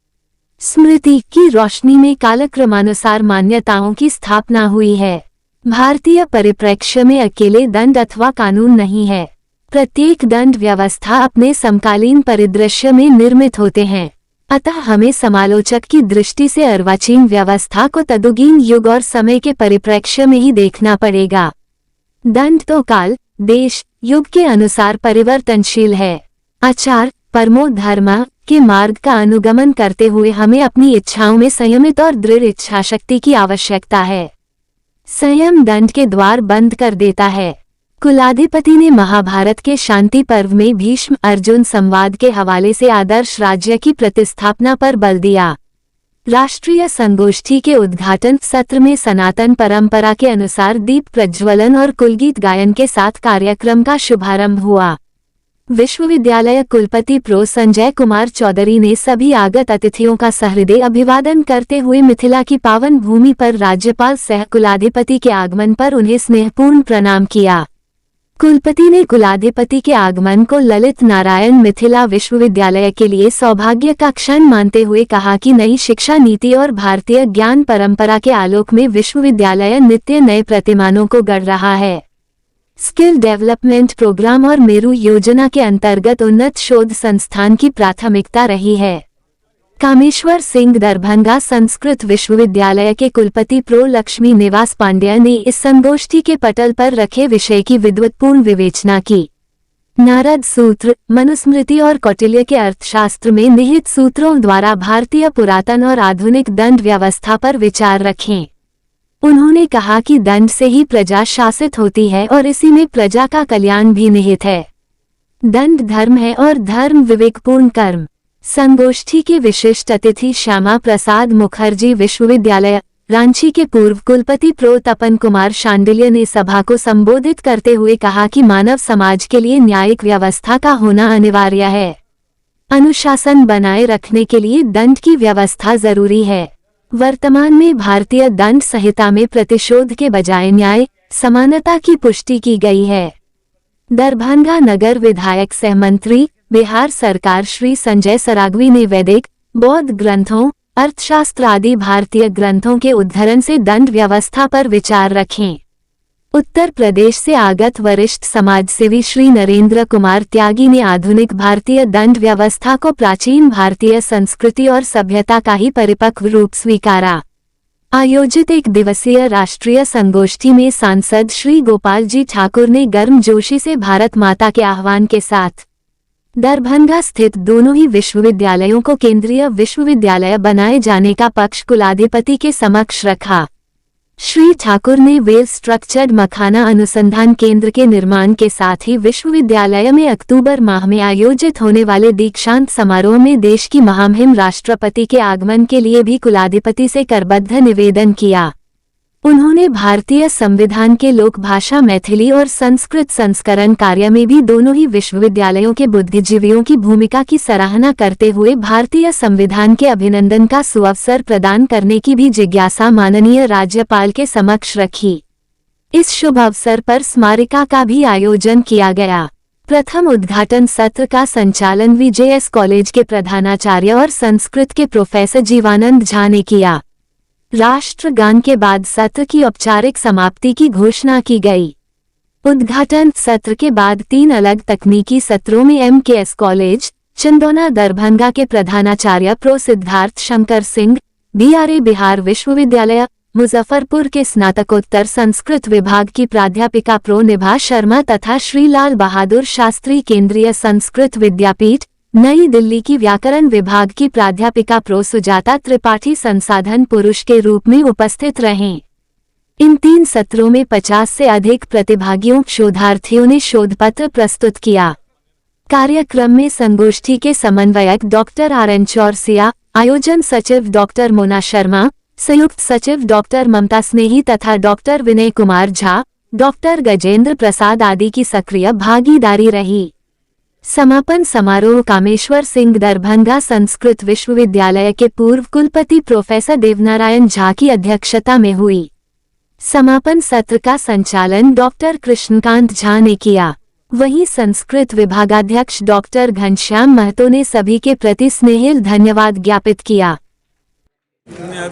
स्मृति की रोशनी में कालक्रमानुसार मान्यताओं की स्थापना हुई है। भारतीय परिप्रेक्ष्य में अकेले दंड अथवा कानून नहीं है। प्रत्येक दंड व्यवस्था अपने समकालीन परिदृश्य में निर्मित होते हैं। अतः हमें समालोचक की दृष्टि से अर्वाचीन व्यवस्था को तदुगीन युग और समय के परिप्रेक्ष्य में ही देखना पड़ेगा। दंड तो काल, देश, युग के अनुसार परिवर्तनशील है। आचार, परमो धर्म के मार्ग का अनुगमन करते हुए हमें अपनी इच्छाओं में संयमित और दृढ़ इच्छा शक्ति की आवश्यकता है। संयम दंड के द्वार बंद कर देता है। कुलाधिपति ने महाभारत के शांति पर्व में भीष्म अर्जुन संवाद के हवाले से आदर्श राज्य की प्रतिस्थापना पर बल दिया। राष्ट्रीय संगोष्ठी के उद्घाटन सत्र में सनातन परंपरा के अनुसार दीप प्रज्वलन और कुलगीत गायन के साथ कार्यक्रम का शुभारंभ हुआ। विश्वविद्यालय कुलपति प्रो संजय कुमार चौधरी ने सभी आगत अतिथियों का सहृदय अभिवादन करते हुए मिथिला की पावन भूमि पर राज्यपाल सह कुलाधिपति के आगमन पर उन्हें स्नेहपूर्ण प्रणाम किया। कुलपति ने कुलाधिपति के आगमन को ललित नारायण मिथिला विश्वविद्यालय के लिए सौभाग्य का क्षण मानते हुए कहा कि नई शिक्षा नीति और भारतीय ज्ञान परंपरा के आलोक में विश्वविद्यालय नित्य नए प्रतिमानों को गढ़ रहा है। स्किल डेवलपमेंट प्रोग्राम और मेरू योजना के अंतर्गत उन्नत शोध संस्थान की प्राथमिकता रही है। कामेश्वर सिंह दरभंगा संस्कृत विश्वविद्यालय के कुलपति प्रो लक्ष्मी निवास पांड्या ने इस संगोष्ठी के पटल पर रखे विषय की विद्वत्पूर्ण विवेचना की। नारद सूत्र, मनुस्मृति और कौटिल्य के अर्थशास्त्र में निहित सूत्रों द्वारा भारतीय पुरातन और आधुनिक दंड व्यवस्था पर विचार रखें। उन्होंने कहा कि दंड से ही प्रजा शासित होती है और इसी में प्रजा का कल्याण भी निहित है। दंड धर्म है और धर्म विवेकपूर्ण कर्म। संगोष्ठी के विशिष्ट अतिथि श्यामा प्रसाद मुखर्जी विश्वविद्यालय रांची के पूर्व कुलपति प्रो तपन कुमार शांडिल्य ने सभा को संबोधित करते हुए कहा कि मानव समाज के लिए न्यायिक व्यवस्था का होना अनिवार्य है। अनुशासन बनाए रखने के लिए दंड की व्यवस्था जरूरी है। वर्तमान में भारतीय दंड संहिता में प्रतिशोध के बजाय न्याय, समानता की पुष्टि की गई है। दरभंगा नगर विधायक सह मंत्री बिहार सरकार श्री संजय सरागवी ने वैदिक, बौद्ध ग्रंथों, अर्थशास्त्र आदि भारतीय ग्रंथों के उद्धरण से दंड व्यवस्था पर विचार रखें। उत्तर प्रदेश से आगत वरिष्ठ समाजसेवी श्री नरेंद्र कुमार त्यागी ने आधुनिक भारतीय दंड व्यवस्था को प्राचीन भारतीय संस्कृति और सभ्यता का ही परिपक्व रूप स्वीकारा। आयोजित एक दिवसीय राष्ट्रीय संगोष्ठी में सांसद श्री गोपाल जी ठाकुर ने गर्मजोशी से भारत माता के आह्वान के साथ दरभंगा स्थित दोनों ही विश्वविद्यालयों को केंद्रीय विश्वविद्यालय बनाए जाने का पक्ष कुलाधिपति के समक्ष रखा। श्री ठाकुर ने वेल स्ट्रक्चर्ड मखाना अनुसंधान केंद्र के निर्माण के साथ ही विश्वविद्यालय में अक्टूबर माह में आयोजित होने वाले दीक्षांत समारोह में देश की महामहिम राष्ट्रपति के आगमन के लिए भी कुलाधिपति से करबद्ध निवेदन किया। उन्होंने भारतीय संविधान के लोक भाषा मैथिली और संस्कृत संस्करण कार्य में भी दोनों ही विश्वविद्यालयों के बुद्धिजीवियों की भूमिका की सराहना करते हुए भारतीय संविधान के अभिनंदन का सुअवसर प्रदान करने की भी जिज्ञासा माननीय राज्यपाल के समक्ष रखी। इस शुभ अवसर पर स्मारिका का भी आयोजन किया गया। प्रथम उद्घाटन सत्र का संचालन VJS कॉलेज के प्रधानाचार्य और संस्कृत के प्रोफेसर जीवानंद झा ने किया। राष्ट्रगान के बाद सत्र की औपचारिक समाप्ति की घोषणा की गई। उद्घाटन सत्र के बाद 3 अलग तकनीकी सत्रों में MKS कॉलेज चंदौना दरभंगा के प्रधानाचार्य प्रो सिद्धार्थ शंकर सिंह, BRA बिहार विश्वविद्यालय मुजफ्फरपुर के स्नातकोत्तर संस्कृत विभाग की प्राध्यापिका प्रो निभा शर्मा तथा श्री लाल बहादुर शास्त्री केंद्रीय संस्कृत विद्यापीठ नई दिल्ली की व्याकरण विभाग की प्राध्यापिका प्रो सुजाता त्रिपाठी संसाधन पुरुष के रूप में उपस्थित रहें। इन 3 सत्रों में 50 से अधिक प्रतिभागियों शोधार्थियों ने शोधपत्र प्रस्तुत किया। कार्यक्रम में संगोष्ठी के समन्वयक डॉक्टर RN चौरसिया, आयोजन सचिव डॉक्टर मोना शर्मा, संयुक्त सचिव डॉक्टर ममता स्नेही तथा डॉक्टर विनय कुमार झा, डॉक्टर गजेंद्र प्रसाद आदि की सक्रिय भागीदारी रही। समापन समारोह कामेश्वर सिंह दरभंगा संस्कृत विश्वविद्यालय के पूर्व कुलपति प्रोफेसर देवनारायण झा की अध्यक्षता में हुई। समापन सत्र का संचालन डॉक्टर कृष्णकांत झा ने किया। वहीं संस्कृत विभागाध्यक्ष डॉक्टर घनश्याम महतो ने सभी के प्रति स्नेहिल धन्यवाद ज्ञापित किया।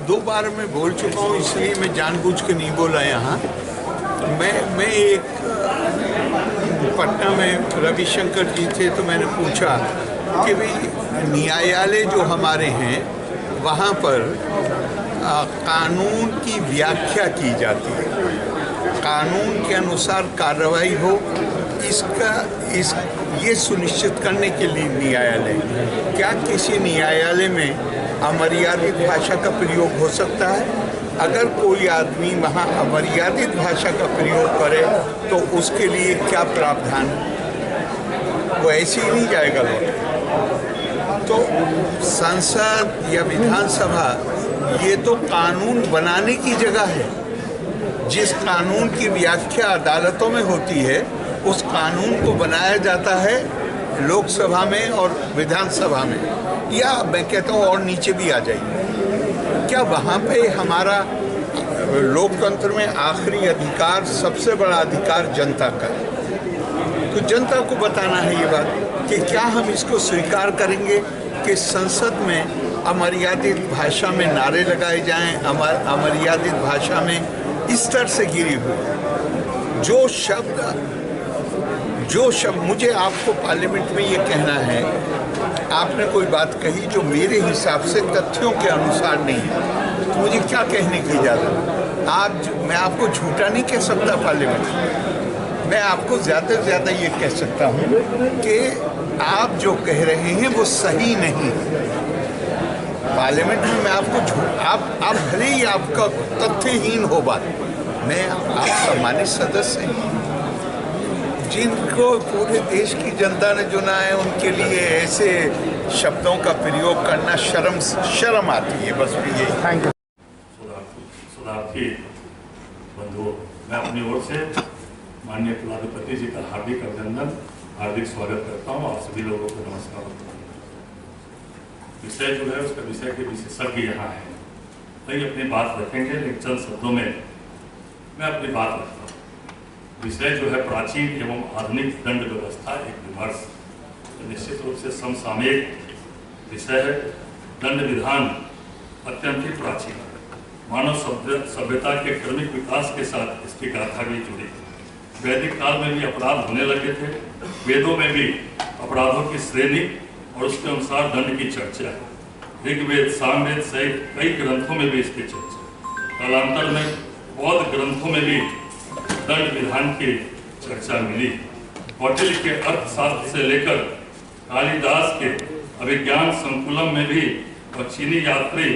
2 बार मैं बोल चुका हूँ, इसलिए मैं जानबूझ के नहीं बोला यहाँ। मैं एक पटना में रविशंकर जी थे तो मैंने पूछा कि भाई न्यायालय जो हमारे हैं वहाँ पर कानून की व्याख्या की जाती है, कानून के अनुसार कार्रवाई हो, ये सुनिश्चित करने के लिए न्यायालय, क्या किसी न्यायालय में अमर्यादित भाषा का प्रयोग हो सकता है? अगर कोई आदमी वहाँ अमर्यादित भाषा का प्रयोग करे तो उसके लिए क्या प्रावधान? वो ऐसे ही नहीं जाएगा लौट। तो संसद या विधानसभा ये तो कानून बनाने की जगह है। जिस कानून की व्याख्या अदालतों में होती है उस कानून को बनाया जाता है लोकसभा में और विधानसभा में, या मैं कहता हूँ और नीचे भी आ जाइए। क्या वहाँ पे हमारा लोकतंत्र में आखिरी अधिकार, सबसे बड़ा अधिकार जनता का है? तो जनता को बताना है ये बात कि क्या हम इसको स्वीकार करेंगे कि संसद में अमर्यादित भाषा में नारे लगाए जाएं, अमर्यादित भाषा में इस तरह से गिरी हुई जो शब्द मुझे आपको पार्लियामेंट में ये कहना है, आपने कोई बात कही जो मेरे हिसाब से तथ्यों के अनुसार नहीं है, तो मुझे क्या कहने की इजाज़त? मैं आपको झूठा नहीं कह सकता पार्लियामेंट में, मैं आपको ज़्यादा से ज़्यादा ये कह सकता हूँ कि आप जो कह रहे हैं वो सही नहीं। पार्लियामेंट में मैं आपको आप भले ही आपका तथ्यहीन हो बात, मैं आपका माननीय सदस्य हूँ, जिनको पूरे देश की जनता ने चुना है, उनके लिए ऐसे शब्दों का प्रयोग करना शर्म आती है। बस यही। Thank you. शोधार्थी बंधुओं, मैं अपनी ओर से माननीय कुलाधिपति जी का हार्दिक अभिनंदन, हार्दिक स्वागत करता हूँ। आप सभी लोगों को नमस्कार। विषय जो है उसका विषय के विशेषज्ञ यहाँ है, वही अपनी बात रखेंगे, लेकिन चंद शब्दों में मैं अपनी बात रखता हूँ। विषय जो है प्राचीन एवं आधुनिक दंड व्यवस्था, एक विमर्श, तो निश्चित रूप से समसामयिक विषय है। दंड विधान अत्यंत ही प्राचीन है। मानव सभ्यता के क्रमिक विकास के साथ इसकी गाथा भी जुड़ी। वैदिक काल में भी अपराध होने लगे थे। वेदों में भी अपराधों की श्रेणी और उसके अनुसार दंड की चर्चा है। ऋग्वेद, सामवेद सहित कई ग्रंथों में भी इसकी चर्चा। कालांतर में बौद्ध ग्रंथों में भी दंड विधान की चर्चा मिली। कौटिल्य के अर्थशास्त्र से लेकर कालिदास के अभिज्ञान संकुलम में भी और चीनी यात्री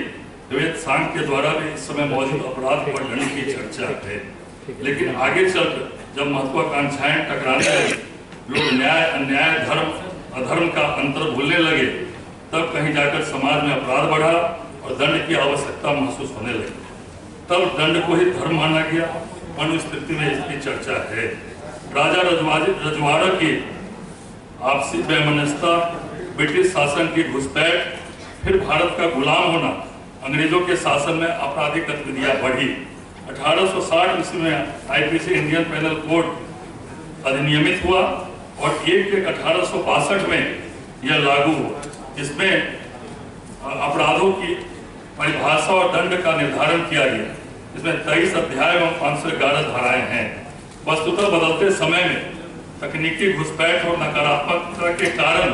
वेदसांग के द्वारा भी इस समय मौजूद अपराध और दंड की चर्चा है। लेकिन आगे चलकर जब महत्वाकांक्षाएं टकराने लगी, लोग न्याय अन्याय धर्म अधर्म का अंतर भूलने लगे, तब कहीं जाकर समाज में अपराध बढ़ा और दंड की आवश्यकता महसूस होने लगी। तब दंड को ही धर्म माना गया। अनुस्मृति में इसकी चर्चा है। राजा रजवाड़ा की आपसी वैमनस्यता, ब्रिटिश शासन की घुसपैठ, फिर भारत का गुलाम होना, अंग्रेजों के शासन में आपराधिक गतिविधियां बढ़ी। 1860 ईस्वी में आईपीसी इंडियन पेनल कोड अधिनियमित हुआ और 1/1862 में यह लागू हुआ। इसमें अपराधों की परिभाषा और दंड का निर्धारण किया गया। इसमें 23 अध्याय एवं 511 धाराएं हैं। वस्तुतः बदलते समय में तकनीकी घुसपैठ और नकारात्मकता के कारण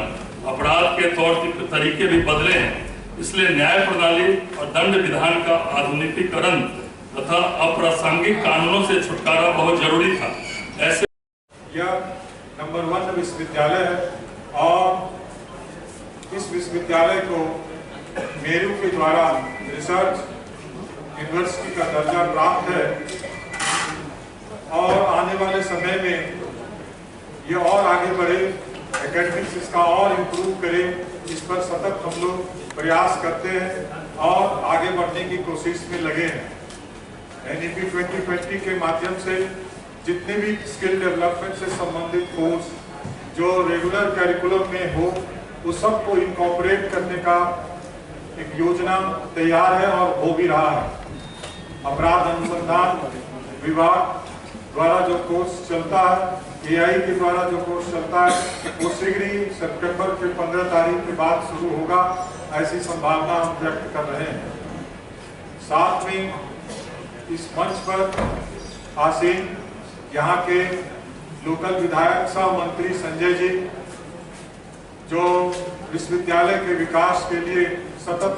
अपराध के तौर तरीके भी बदले हैं। इसलिए न्याय प्रणाली और दंड विधान का आधुनिकीकरण तथा अप्रासंगिक कानूनों से छुटकारा बहुत जरूरी था। ऐसे यह नंबर 1 विश्वविद्यालय है और इस विश्वविद्यालय को मेरू के द्वारा रिसर्च यूनिवर्सिटी का दर्जा प्राप्त है और आने वाले समय में ये और आगे बढ़े, एकेडमिक्स इसका और इम्प्रूव करे, इस पर सतत हम लोग प्रयास करते हैं और आगे बढ़ने की कोशिश में लगे हैं। NEP 2020 के माध्यम से जितने भी स्किल डेवलपमेंट से संबंधित कोर्स जो रेगुलर कैरिकुलम में हो, उस सब को इनकॉर्पोरेट करने का एक योजना तैयार है और हो भी रहा है। अपराध अनुसंधान विभाग द्वारा जो कोर्स चलता है, AI के द्वारा जो कोर्स चलता है, वो शीघ्र ही सितंबर के 15 तारीख के बाद शुरू होगा, ऐसी संभावना हम व्यक्त कर रहे हैं। साथ में इस मंच पर आसीन यहाँ के लोकल विधायक सह मंत्री संजय जी, जो विश्वविद्यालय के विकास के लिए सतत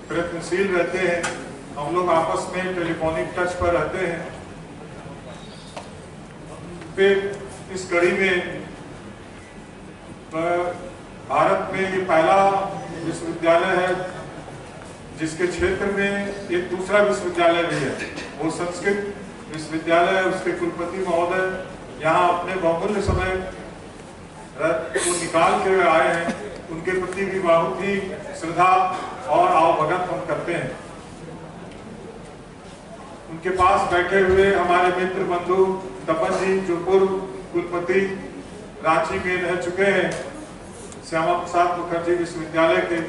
प्रयत्नशील रहते हैं, हम लोग आपस में टेलीफोनिक टच पर रहते हैं। फिर इस कड़ी में भारत में ये पहला विश्वविद्यालय है जिसके क्षेत्र में एक दूसरा विश्वविद्यालय भी है, वो संस्कृत विश्वविद्यालय। उसके कुलपति महोदय यहाँ अपने बहुमूल्य समय को निकाल के आए हैं, उनके प्रति भी बहुत ही श्रद्धा और आवभगत हम करते हैं। उनके पास बैठे हुए हमारे मित्र बंधु तपन जी, जो पूर्व कुलपति रांची में रह चुके हैं, श्यामा प्रसाद मुखर्जी विश्वविद्यालय के,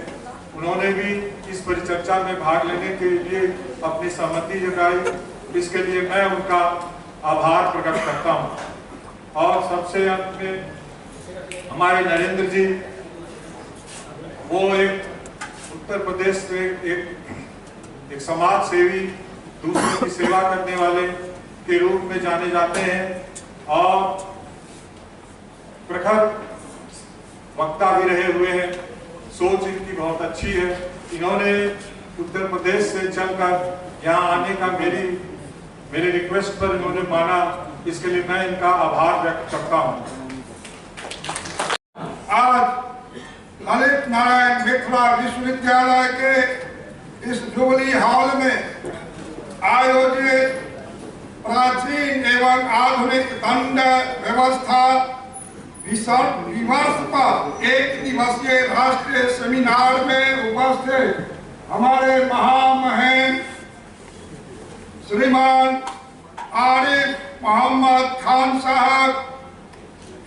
उन्होंने भी इस परिचर्चा में भाग लेने के लिए अपनी सहमति जताई। इसके लिए मैं उनका आभार प्रकट करता हूं। और सबसे अंत में हमारे नरेंद्र जी, वो एक उत्तर प्रदेश से एक समाज सेवी, दूसरों की सेवा करने वाले के रूप में जाने जाते हैं और प्रखर वक्ता भी रहे हुए हैं। सोच इनकी बहुत अच्छी है। इन्होंने उत्तर प्रदेश से चलकर यहाँ आने का मेरे रिक्वेस्ट पर इन्होंने माना, इसके लिए मैं इनका आभार व्यक्त करता हूँ। आज ललित नारायण मिथिला विश्वविद्यालय के इस जुबली हॉल में आयोजित प्राचीन एवं आधुनिक दंड व्यवस्था विमर्श पर एक दिवसीय राष्ट्रीय सेमिनार में उपस्थित हमारे महामहिम श्रीमान आरिफ मोहम्मद खान साहब,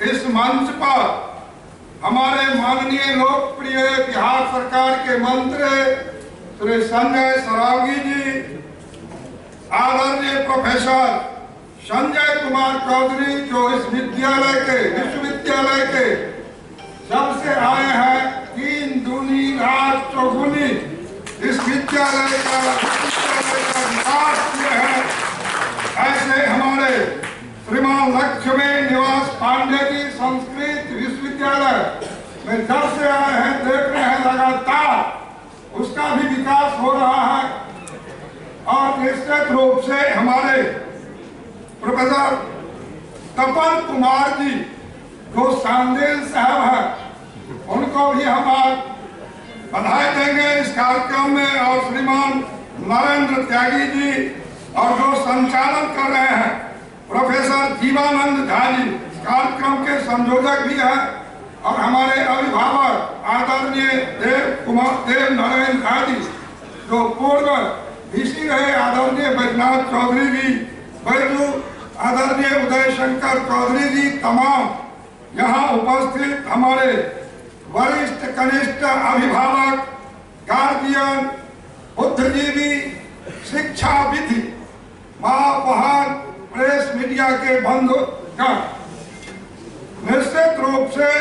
इस मंच पर हमारे माननीय लोकप्रिय बिहार सरकार के मंत्री श्री संजय सरावगी जी, आदरणीय प्रोफेसर संजय कुमार चौधरी, जो इस विश्वविद्यालय के जब से आए हैं 3 दूनी रात चौगुनी इस विद्यालय का विकास किए हैं। ऐसे हमारे श्रीमान लक्ष्मी निवास पांडे जी संस्कृत विश्वविद्यालय में जब से आए हैं देख रहे हैं लगातार उसका भी विकास हो रहा है। और निश्चित रूप से हमारे प्रोफेसर तपन कुमार जी जो सांदेल साहब हैं उनको भी हम आज बधाई देंगे इस कार्यक्रम में। और श्रीमान नरेंद्र त्यागी जी और जो संचालन कर रहे हैं प्रोफेसर जीवानंद झा जी कार्यक्रम के संयोजक भी हैं। और हमारे अभिभावक आदरणीय देव नारायण झा जी जो पूर्व वीसी रहे, आदरणीय बैजनाथ चौधरी जी बैजू, आदरणीय उदय शंकर चौधरी जी, तमाम यहाँ उपस्थित हमारे वरिष्ठ कनिष्ठ अभिभावक, गार्जियन, बुद्धिजीवी, शिक्षाविद, महान प्रेस मीडिया के बंधुगण, निश्चित रूप से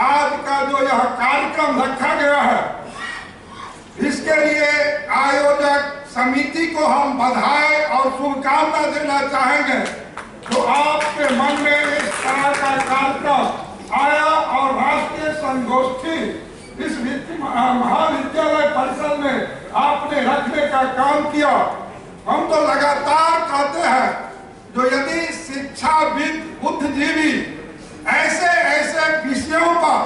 आज का जो यह कार्यक्रम रखा गया है इसके लिए आयोजक समिति को हम बधाई और शुभकामना देना चाहेंगे। तो आपके मन में इस तरह का कार्यक्रम आया और राष्ट्रीय संगोष्ठी इस महाविद्यालय परिसर में आपने रखने का काम किया। हम तो लगातार कहते हैं जो यदि शिक्षाविद, बुद्धिजीवी ऐसे ऐसे विषयों पर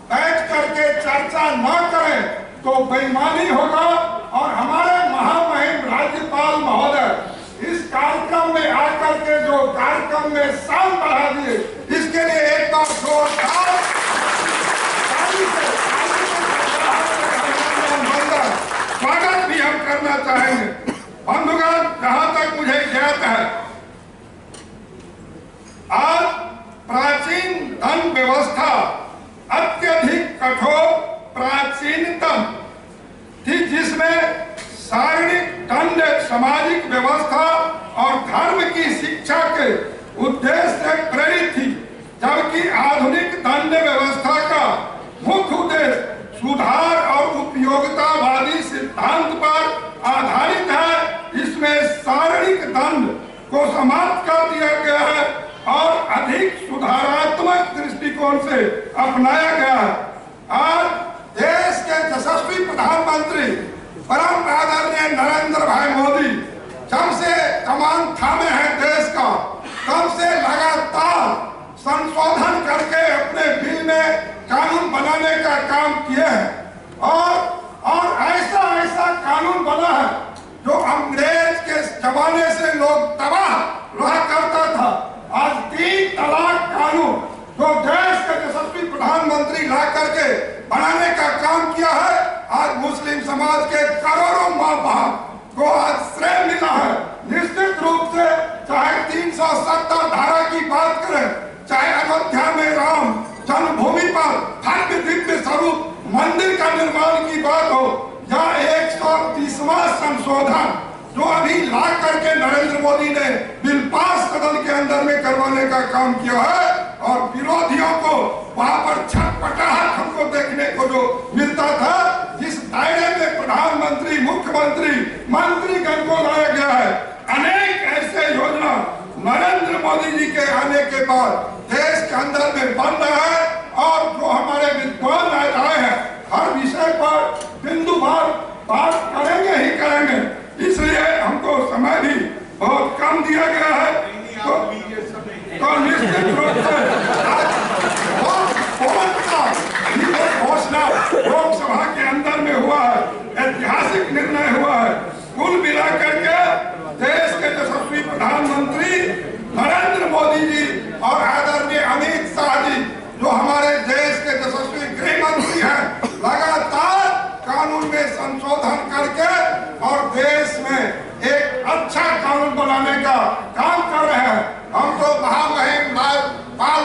बैठ करके चर्चा न करें तो बेईमानी होगा। और हमारे महामहिम राज्यपाल महोदय इस कार्यक्रम में आकर के जो कार्यक्रम में शान बढ़ा दिए इसके लिए एक बार जोरदार स्वागत भी हम करना चाहेंगे। बंधुगण, जहां तक मुझे ज्ञात है आज प्राचीन दंड व्यवस्था अत्यधिक कठोर, प्राचीनतम थी जिसमें शारीरिक दंड सामाजिक व्यवस्था और धर्म की शिक्षा के उद्देश्य से प्रेरित थी, जबकि आधुनिक दंड व्यवस्था का मुख्य उद्देश्य सुधार और उपयोगितावादी सिद्धांत पर आधारित है। इसमें शारीरिक दंड को समाप्त कर दिया गया है और अधिक सुधारात्मक दृष्टिकोण से अपनाया गया है। आज देश के यशस्वी प्रधानमंत्री परम आदरणीय नरेंद्र भाई मोदी जब से कमान थामे हैं देश का, तब से लगातार संशोधन करके अपने बिल में कानून बनाने का काम किए हैं। और ऐसा ऐसा कानून बना है जो अंग्रेज के जमाने से लोग तबाह रहा करता था। आज 3 तलाक कानून जो देश के यशस्वी प्रधानमंत्री ला करके बनाने का काम किया है, आज मुस्लिम समाज के करोड़ों माँ बाप को आज श्रेय मिला है। निश्चित रूप से चाहे 370 धारा की बात करें, चाहे अयोध्या में राम जन्मभूमि पर भव्य दिव्य स्वरूप मंदिर का निर्माण की बात हो, या 130वां संशोधन जो अभी ला करके नरेंद्र मोदी ने बिल पास सदन के अंदर में करवाने का काम किया है। और विरोधियों को वहां पर छटपटाहट हमको देखने को जो मिलता था, जिस दायरे में प्रधानमंत्री, मुख्यमंत्री, मंत्रीगण को लाया गया है, अनेक ऐसे योजना नरेंद्र मोदी जी के आने के बाद देश के अंदर में बन रहा है। और जो हमारे विद्वान आए हैं हर विषय पर बिंदु भर बात करेंगे ही करेंगे, इसलिए हमको समय भी बहुत कम दिया गया है। तो निश्चित रूप से घोषणा लोकसभा के अंदर में हुआ है, ऐतिहासिक निर्णय हुआ है। कुल मिलाकर के देश के यशस्वी प्रधानमंत्री नरेंद्र मोदी जी और आदरणीय अमित शाह जी जो हमारे देश के यशस्वी गृह मंत्री हैं, लगातार कानून में संशोधन करके और देश में एक अच्छा कानून बनाने का काम कर रहे हैं। हम तो महामहिम राज्यपाल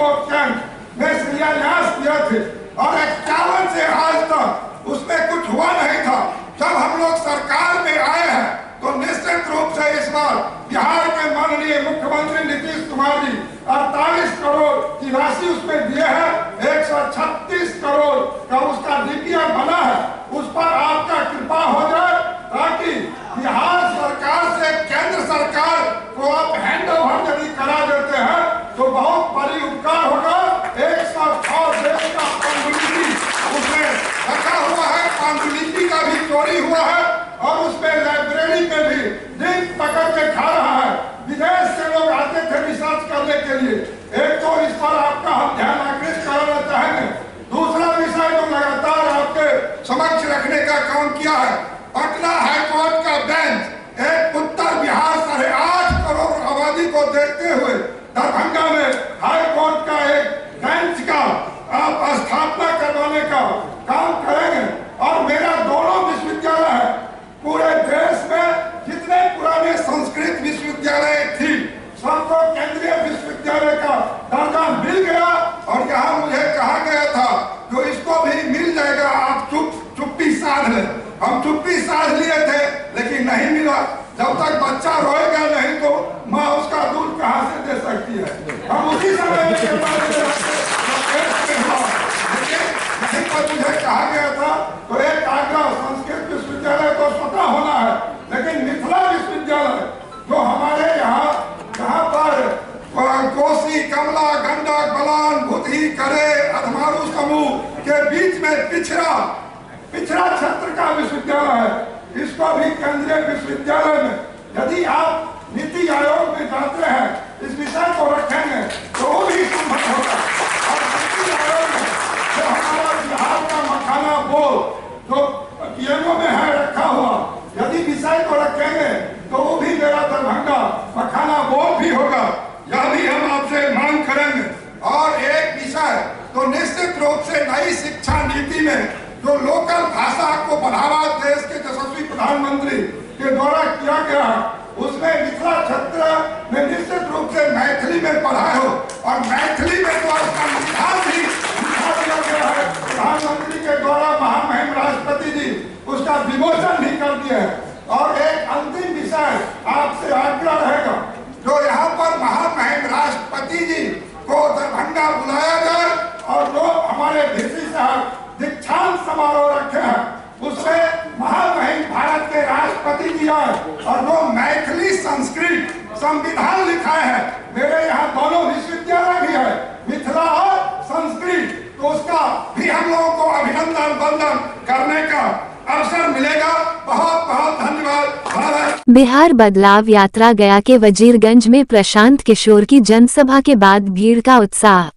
कोर्ट कैंप में शिलान्यास किए थे और 51 से आज तक उसमें कुछ हुआ नहीं था। जब हम लोग सरकार में आए हैं तो निश्चित रूप से इस बार बिहार के माननीय मुख्यमंत्री नीतीश कुमार जी 48 करोड़ की राशि उसमें दिए हैं। 136 करोड़ का उसका डीपीआर बना है, उस पर आपका कृपा हो जाए ताकि बिहार सरकार से केंद्र सरकार को आप हैंड ओवर यदि करा देते हैं तो बहुत बड़ी उपकार होगा। 106 देश का पांडुलिपि उसमें रखा हुआ है, पांडुलिपि का भी चोरी हुआ है और उसमें लाइब्रेरी में भी दिन पकड़ के खा रहा है। विदेश से लोग आते थे रिसर्च करने के लिए। एक तो इस पर आपका हम ध्यान आकृष्ट कराना चाहेंगे। दूसरा विषय जो लगातार आपके समक्ष रखने का काम किया है, पटना हाईकोर्ट का बेंच एक उत्तर बिहार 8.5 करोड़ आबादी को देखते हुए दरभंगा में हाईकोर्ट का एक बेंच का आप स्थापना करवाने का काम करेंगे। और मेरा दोनों विश्वविद्यालय है, पूरे देश में जितने पुराने संस्कृत विश्वविद्यालय थी सबको केंद्रीय विश्वविद्यालय का दर्जा मिल गया। और यहाँ मुझे कहा गया था जो इसको भी मिल जाएगा, आप चुप्पी साध लें। हम चुप्पी साध लिए थे लेकिन नहीं मिला। जब तक बच्चा रोएगा नहीं तो माँ उसका दूध कहाँ से दे सकती है। हम उसी समय नहीं पर मुझे कहा गया था तो एक आग्रह, संस्कृत विश्वविद्यालय को स्वतः होना है लेकिन मिथिला विश्वविद्यालय जो हमारे यहाँ पर कोसी, कमला, गंडक, बलान, भूतही, करे, अधमारू समूह के बीच में पिछड़ा क्षेत्र का विश्वविद्यालय है, इसको भी केंद्रीय विश्वविद्यालय में यदि आप नीति आयोग में जाते हैं इस विषय को रखेंगे तो वो भी संभव होगा। और नीति आयोग में जो हमारा बिहार का मखाना बोल जो पीएमओ में है रखा हुआ, यदि विषय को रखेंगे तो वो भी मेरा दरभंगा मखाना बोल भी होगा। यह भी हम आपसे मांग करेंगे। और एक विषय तो निश्चित रूप से नई शिक्षा नीति में जो लोकल भाषा को बढ़ावा देश के यशस्वी प्रधानमंत्री के द्वारा किया गया उसमें मिथिला क्षेत्र में निश्चित रूप से मैथिली में पढ़ाई हो और मैथिली में तो संविधान भी लिखा दिया गया है। प्रधानमंत्री के द्वारा महामहिम राष्ट्रपति जी उसका विमोचन भी कर दिया है। और एक अंतिम विषय आपसे आग्रह रहेगा, जो यहाँ पर महामहिम राष्ट्रपति जी को दरभंगा बुलाया जाए और जो हमारे वीसी साहब दीक्षांत समारोह रखे हैं उसमें महामहिम भारत के राष्ट्रपति जी आए और जो मैथिली संस्कृत संविधान लिखा है, मेरे यहाँ दोनों विश्वविद्यालय भी है मिथिला और संस्कृत, तो उसका भी हम लोगों को अभिनंदन वंदन करने का अवसर मिलेगा। बहुत बहुत धन्यवाद। भारत। बिहार बदलाव यात्रा गया के वजीरगंज में प्रशांत किशोर की जनसभा के बाद भीड़ का उत्साह।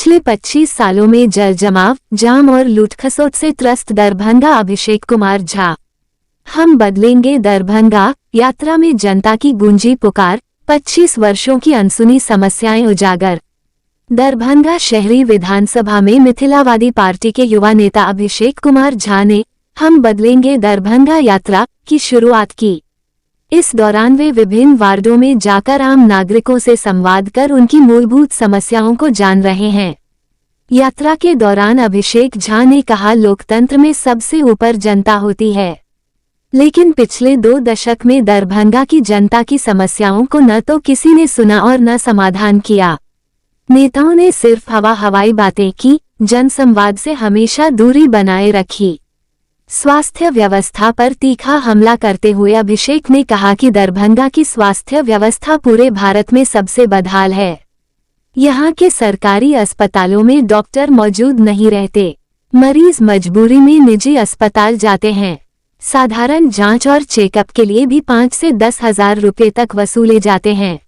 पिछले 25 सालों में जल जमाव, जाम और लूटखसोट से त्रस्त दरभंगा अभिषेक कुमार झा। हम बदलेंगे दरभंगा यात्रा में जनता की गूंजी पुकार, 25 वर्षों की अनसुनी समस्याएं उजागर। दरभंगा शहरी विधानसभा में मिथिलावादी पार्टी के युवा नेता अभिषेक कुमार झा ने हम बदलेंगे दरभंगा यात्रा की शुरुआत की। इस दौरान वे विभिन्न वार्डों में जाकर आम नागरिकों से संवाद कर उनकी मूलभूत समस्याओं को जान रहे हैं। यात्रा के दौरान अभिषेक झा ने कहा, लोकतंत्र में सबसे ऊपर जनता होती है, लेकिन पिछले 2 दशक में दरभंगा की जनता की समस्याओं को न तो किसी ने सुना और न समाधान किया। नेताओं ने सिर्फ हवाई बातें की, जनसंवाद से हमेशा दूरी बनाए रखी। स्वास्थ्य व्यवस्था पर तीखा हमला करते हुए अभिषेक ने कहा कि दरभंगा की स्वास्थ्य व्यवस्था पूरे भारत में सबसे बदहाल है। यहाँ के सरकारी अस्पतालों में डॉक्टर मौजूद नहीं रहते। मरीज मजबूरी में निजी अस्पताल जाते हैं। साधारण जांच और चेकअप के लिए भी 5 से 10 हजार रुपये तक वसूले जाते हैं।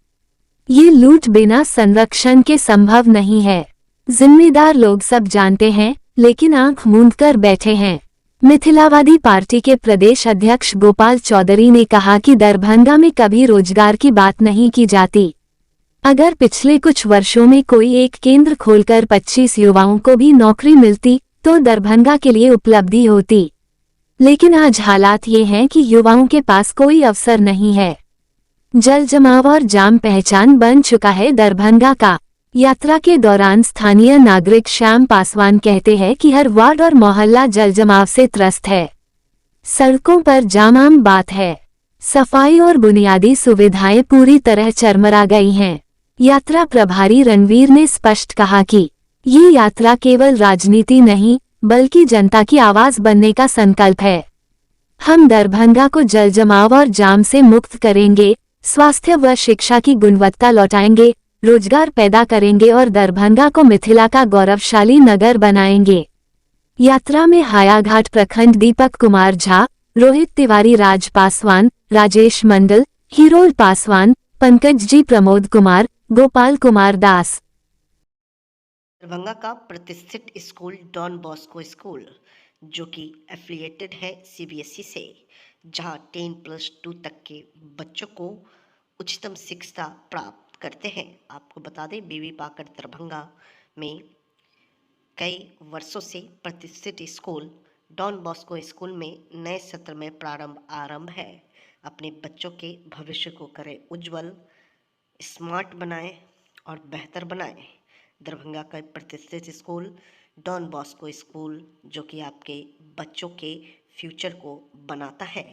ये लूट बिना संरक्षण के संभव नहीं है। जिम्मेदार लोग सब जानते हैं, लेकिन आंख मूंद कर बैठे हैं। मिथिलावादी पार्टी के प्रदेश अध्यक्ष गोपाल चौधरी ने कहा कि दरभंगा में कभी रोजगार की बात नहीं की जाती। अगर पिछले कुछ वर्षों में कोई एक केंद्र खोलकर 25 युवाओं को भी नौकरी मिलती तो दरभंगा के लिए उपलब्धि होती, लेकिन आज हालात ये हैं कि युवाओं के पास कोई अवसर नहीं है। जल जमाव और जाम पहचान बन चुका है दरभंगा का। यात्रा के दौरान स्थानीय नागरिक श्याम पासवान कहते हैं कि हर वार्ड और मोहल्ला जल जमाव से त्रस्त है। सड़कों पर जाम आम बात है। सफाई और बुनियादी सुविधाएं पूरी तरह चरमरा गई हैं। यात्रा प्रभारी रणवीर ने स्पष्ट कहा कि ये यात्रा केवल राजनीति नहीं, बल्कि जनता की आवाज बनने का संकल्प है। हम दरभंगा को जल जमाव और जाम से मुक्त करेंगे, स्वास्थ्य व शिक्षा की गुणवत्ता लौटाएंगे, रोजगार पैदा करेंगे और दरभंगा को मिथिला का गौरवशाली नगर बनाएंगे। यात्रा में हायाघाट प्रखंड दीपक कुमार झा, रोहित तिवारी, राज पासवान, राजेश मंडल, हिरोल पासवान, पंकज जी, प्रमोद कुमार, गोपाल कुमार दास। दरभंगा का प्रतिष्ठित स्कूल डॉन बॉस्को स्कूल, जो कि एफिलिएटेड है CBSE से, जहां 10+2 तक के बच्चों को उच्चतम शिक्षा प्राप्त करते हैं। आपको बता दें, बीवी पाकर दरभंगा में कई वर्षों से प्रतिष्ठित स्कूल डॉन बॉस्को स्कूल में नए सत्र में आरंभ है। अपने बच्चों के भविष्य को करें उज्जवल, स्मार्ट बनाएं और बेहतर बनाएं। दरभंगा का प्रतिष्ठित स्कूल डॉन बॉस्को स्कूल, जो कि आपके बच्चों के फ्यूचर को बनाता है।